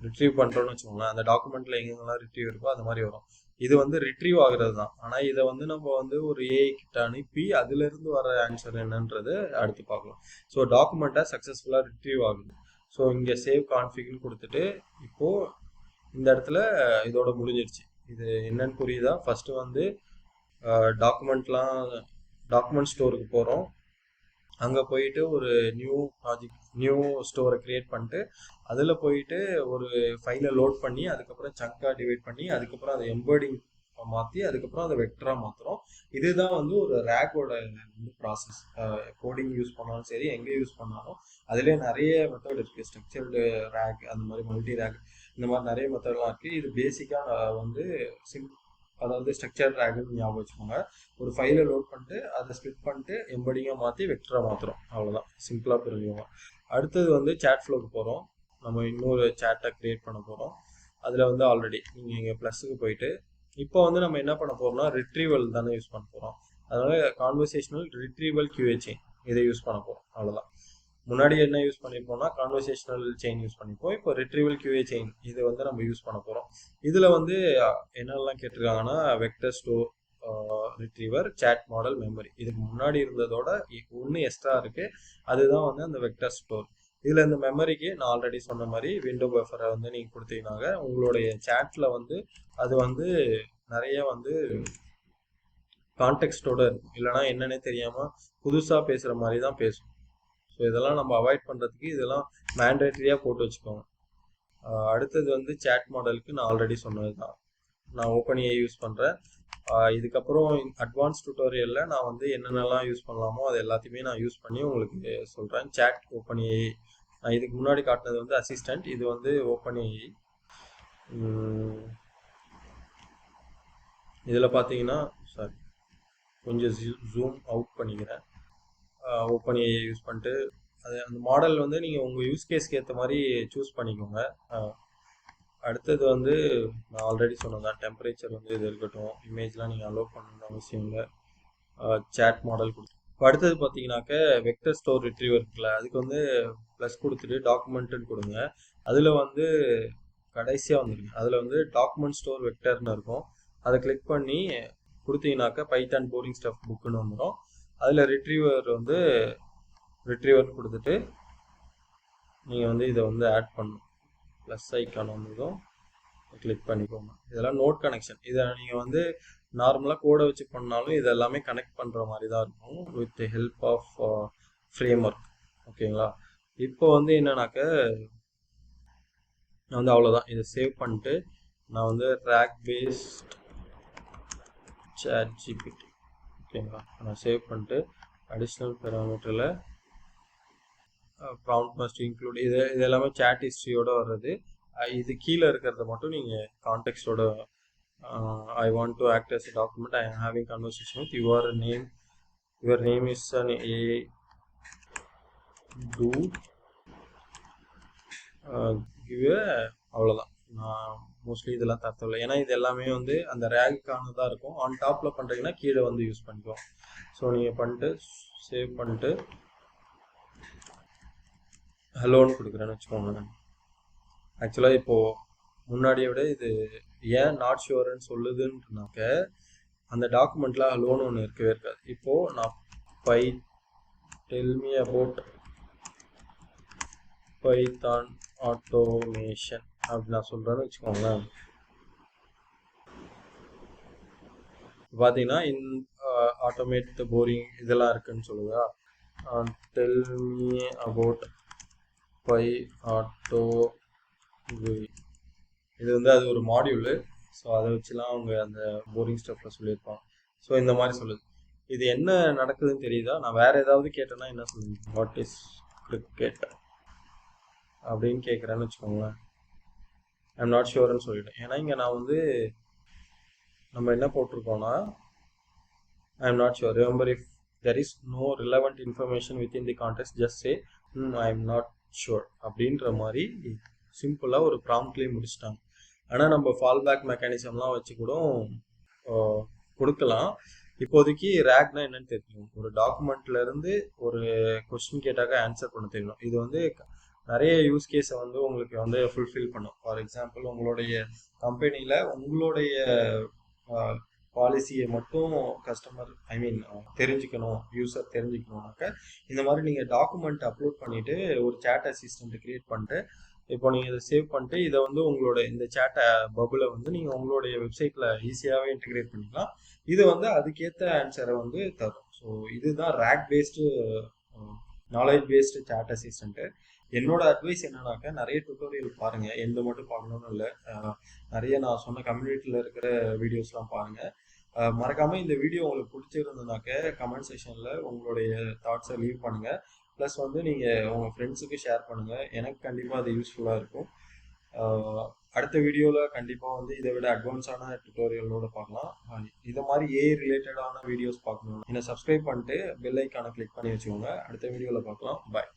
ரிட்ரீவ் பண்ணுறோன்னு வச்சுக்கோங்களேன், அந்த டாக்குமெண்ட்டில் எங்கெங்கெல்லாம் ரிட்ரீவ் இருக்கோ அது மாதிரி வரும். இது வந்து ரிட்ரீவ் ஆகுறது தான். ஆனால் இதை வந்து நம்ம வந்து ஒரு ஏஐ கிட்ட அனுப்பி அதுலேருந்து வர ஆன்சர் என்னன்றது அடுத்து பார்க்கலாம். ஸோ டாக்குமெண்ட்டாக சக்ஸஸ்ஃபுல்லாக ரிட்ரீவ் ஆகுது. ஸோ இங்கே சேவ் கான்ஃபிக்னு கொடுத்துட்டு இப்போது இந்த இடத்துல இதோட முடிஞ்சிருச்சு. இது என்னன்னு புரியுதா? ஃபஸ்ட்டு வந்து டாக்குமெண்ட் ஸ்டோருக்கு போகிறோம். அங்கே போயிட்டு ஒரு நியூ ஸ்டோரை க்ரியேட் பண்ணிட்டு அதில் போயிட்டு ஒரு ஃபைலை லோட் பண்ணி அதுக்கப்புறம் சங்காக டிவைட் பண்ணி அதுக்கப்புறம் அதை எம்பர்டிங் மாற்றி அதுக்கப்புறம் அதை வெக்டராக மாற்றுறோம். இதுதான் வந்து ஒரு ரேக்கோட வந்து ப்ராசஸ். கோடிங் யூஸ் பண்ணாலும் சரி, எங்கே யூஸ் பண்ணாலும் அதுலேயே நிறைய மெத்தட் இருக்குது. ஸ்ட்ரக்சர்டு ரேக், அந்த மாதிரி மல்டி ரேக், இந்த மாதிரி நிறைய மெத்தட்லாம் இருக்குது. இது பேசிக்காக வந்து அதாவது ஸ்ட்ரக்சர் ரேக்னு ஞாபகம் வச்சுக்கோங்க. ஒரு ஃபைலை லோட் பண்ணிட்டு அதை ஸ்ப்ளிட் பண்ணிட்டு எம்படிங்காக மாற்றி வெக்டராக மாற்றுறோம். அவ்வளோதான், சிம்பிளாக புரிஞ்சுக்கோங்க. அடுத்தது வந்து சேட் ஃப்ளோக்கு போகிறோம். நம்ம இன்னொரு சேட்டை க்ரியேட் பண்ண போகிறோம். அதில் வந்து ஆல்ரெடி நீங்கள் இங்கே ப்ளஸுக்கு போயிட்டு இப்போ வந்து நம்ம என்ன பண்ண போகிறோம்னா ரிட்ரீவல் தானே யூஸ் பண்ண போகிறோம். அதனால் கான்வர்சேஷனல் ரிட்ரீவல் QA செயின் இதை யூஸ் பண்ண போகிறோம். அவ்வளோதான். முன்னாடி என்ன யூஸ் பண்ணிப்போம்னா கான்வர்சேஷனல் செயின் யூஸ் பண்ணிப்போம். இப்போ ரிட்ரீவல் QA செயின் இது வந்து நம்ம யூஸ் பண்ண போகிறோம். இதில் வந்து என்னெல்லாம் கேட்டிருக்காங்கன்னா vector store, retriever, chat model, memory. இதுக்கு முன்னாடி இருந்ததோட ஒன்று எக்ஸ்ட்ரா இருக்குது. அதுதான் வந்து அந்த வெக்டர் ஸ்டோர். இதில் இந்த மெமரிக்கு நான் ஆல்ரெடி சொன்ன மாதிரி விண்டோ பஃபரை வந்து நீங்கள் கொடுத்தீங்கன்னாங்க உங்களுடைய சேட்டில் வந்து அது வந்து நிறைய வந்து கான்டெக்ஸ்டோட இருக்கும். இல்லைனா என்னன்னே தெரியாமல் புதுசாக பேசுகிற மாதிரி தான் பேசும். ஸோ இதெல்லாம் நம்ம அவாய்ட் பண்ணுறதுக்கு இதெல்லாம் மேண்டேட்ரியாக போட்டு வச்சுக்கோங்க. அடுத்தது வந்து சேட் மாடலுக்கு நான் ஆல்ரெடி சொன்னது தான். நான் OpenAI யூஸ் பண்ணுறேன். இதுக்கப்புறம் அட்வான்ஸ் டுட்டோரியலில் நான் வந்து என்னென்னலாம் யூஸ் பண்ணலாமோ அது எல்லாத்தையுமே நான் யூஸ் பண்ணி உங்களுக்கு சொல்கிறேன். சேட் OpenAI, நான் இதுக்கு முன்னாடி காட்டினது வந்து அசிஸ்டண்ட், இது வந்து OpenAI. இதில் பார்த்தீங்கன்னா சாரி கொஞ்சம் ஜூம் அவுட் பண்ணிக்கிறேன். OpenAI யூஸ் பண்ணிட்டு அது அந்த மாடல் வந்து நீங்கள் உங்கள் யூஸ் கேஸ்க்கு ஏற்ற மாதிரி சூஸ் பண்ணிக்கோங்க. அடுத்தது வந்து நான் ஆல்ரெடி சொன்னதான், டெம்பரேச்சர் வந்து இது இருக்கட்டும். இமேஜ்லாம் நீங்கள் அலோவ் பண்ணணும்னு அவசியம் இல்லை. சேட் மாடல் கொடுத்து இப்போ அடுத்தது பார்த்தீங்கன்னாக்க வெக்டர் ஸ்டோர் ரிட்ரீவர் இருக்குல்ல, அதுக்கு வந்து ப்ளஸ் கொடுத்துட்டு டாக்குமெண்ட்டுன்னு கொடுங்க. அதில் வந்து கடைசியாக வந்துடுங்க. அதில் வந்து டாக்குமெண்ட் ஸ்டோர் வெக்டர்னு இருக்கும். அதை கிளிக் பண்ணி கொடுத்தீங்கன்னாக்க பைத்தான் போரிங் ஸ்டஃப் புக்குன்னு வந்துடும். அதில் ரிட்ரீவர்னு கொடுத்துட்டு நீங்கள் வந்து இதை வந்து ஆட் பண்ணணும். ப்ளஸ் ஐக்கான் வந்ததும் கிளிக் பண்ணிக்கோங்க. இதெல்லாம் நோட் கனெக்ஷன். இதை நீங்கள் வந்து நார்மலாக கோடை வச்சு பண்ணாலும் இது எல்லாமே கனெக்ட் பண்ணுற மாதிரி தான் இருக்கும் with help of framework. ஓகேங்களா? இப்போ வந்து என்னன்னாக்க நான் வந்து அவ்வளோதான். இதை சேவ் பண்ணிட்டு நான் வந்து ரேக் பேஸ்ட் ChatGPT, ஓகேங்களா, நான் சேவ் பண்ணிட்டு அடிஷ்னல் பேராமீட்டரில் ப்ராம்ப்ட் மஸ்ட் இன்க்ளூட் இது எல்லாமே சேட் ஹிஸ்ட்ரியோட வர்றது. இது கீழே இருக்கிறத மட்டும் நீங்கள் கான்டெக்ஸ்டோட I want to act as a document. I am having conversation with your name. Your name is an AI. Do give a அவ்வளோதான். நான் மோஸ்ட்லி இதெல்லாம் தரவில்லை, ஏன்னா இது எல்லாமே வந்து அந்த ரேக்குக்கானதாக இருக்கும். ஆன் டாப்பில் பண்ணுறீங்கன்னா கீழே வந்து யூஸ் பண்ணிக்கோ. ஸோ நீங்கள் பண்ணிட்டு சேவ் பண்ணிட்டு ஹலோன்னு கொடுக்குறேன்னு வச்சுக்கோங்க. ஆக்சுவலாக இப்போது முன்னாடியை விட இது ஏன் நாட் ஷுவர்னு சொல்லுதுன்னாக்க அந்த டாக்குமெண்ட்டில் ஹலோன்னு ஒன்று இருக்கவே இருக்காது. இப்போது நான் del me about Python automation அப்படி நான் சொல்கிறேன்னு வச்சுக்கோங்களேன். பார்த்தீங்கன்னா ஆட்டோமேட் த போரிங் இதெல்லாம் இருக்குன்னு சொல்லுதா. Tell me about pi auto, இது வந்து அது ஒரு மாடியூலு. ஸோ அதை வச்சுலாம் அவங்க அந்த போரிங் ஸ்டஃப்பில் சொல்லியிருப்பாங்க. ஸோ இந்த மாதிரி சொல்லுது. இது என்ன நடக்குதுன்னு தெரியுதா? நான் வேறு ஏதாவது கேட்டேன்னா என்ன சொல்லுங்க, வாட் இஸ் கிரிக்கெட் அப்படின்னு கேட்குறேன்னு வச்சுக்கோங்களேன். ஐம் நாட் ஷுவர்னு சொல்லிட்டேன். ஏன்னா இங்கே நான் வந்து நம்ம என்ன போட்டிருக்கோன்னா I'm not sure. Remember, if there is no relevant information within the context just say I'm not sure அப்படின்ற மாதிரி சிம்பிளாக ஒரு ப்ராம்ப்ட்லேயே முடிச்சிட்டாங்க. ஆனால் நம்ம ஃபால் பேக் மெக்கானிசம்லாம் வச்சு கூட கொடுக்கலாம். இப்போதைக்கு ரேக்னா என்னன்னு தெரியும், ஒரு டாக்குமெண்ட்ல இருந்து ஒரு கொஸ்டின் கேட்டாக்க ஆன்சர் பண்ண தெரியணும். இது வந்து நிறைய யூஸ் கேஸை வந்து உங்களுக்கு வந்து ஃபுல்ஃபில் பண்ணும். ஃபார் எக்ஸாம்பிள், உங்களுடைய கம்பெனியில் உங்களுடைய பாலிசியை மட்டும் கஸ்டமர் தெரிஞ்சுக்கணும், யூசர் தெரிஞ்சுக்கணும்னாக்க இந்த மாதிரி நீங்கள் டாக்குமெண்ட் அப்லோட் பண்ணிவிட்டு ஒரு சேட் அசிஸ்டண்ட் க்ரியேட் பண்ணிட்டு இப்போ நீங்கள் இதை சேவ் பண்ணிட்டு இதை வந்து உங்களோட இந்த சேட் பபுளை வந்து நீங்கள் உங்களுடைய வெப்சைட்டில் ஈஸியாகவே இன்டிகிரேட் பண்ணிக்கலாம். இது வந்து அதுக்கேற்ற ஆன்சரை வந்து தரும். ஸோ இதுதான் RAG based knowledge based chat assistant. என்னோட அட்வைஸ் என்னன்னாக்கா, நிறைய டுட்டோரியல் பாருங்க, எந்த மட்டும் பார்க்கணும்னு இல்லை, நிறைய நான் சொன்ன கம்யூனிட்டியில் இருக்கிற வீடியோஸ்லாம் பாருங்க. மறக்காம இந்த வீடியோ உங்களுக்கு பிடிச்சிருந்ததுனாக்க கமெண்ட் செக்ஷன்ல உங்களுடைய தாட்ஸை லீவ் பண்ணுங்க. ப்ளஸ் வந்து நீங்க உங்க ஃப்ரெண்ட்ஸுக்கு ஷேர் பண்ணுங்க. எனக்கு கண்டிப்பா அது யூஸ்ஃபுல்லா இருக்கும். அடுத்த வீடியோவில் கண்டிப்பாக வந்து இதை விட அட்வான்ஸான டுட்டோரியலோட பார்க்கலாம். இதை மாதிரி ஏஐ ரிலேட்டடான வீடியோஸ் பார்க்கணும், என்னை சப்ஸ்கிரைப் பண்ணிட்டு பெல் ஐக்கானை கிளிக் பண்ணி வச்சுக்கோங்க. அடுத்த வீடியோவில் பார்க்கலாம். பாய்.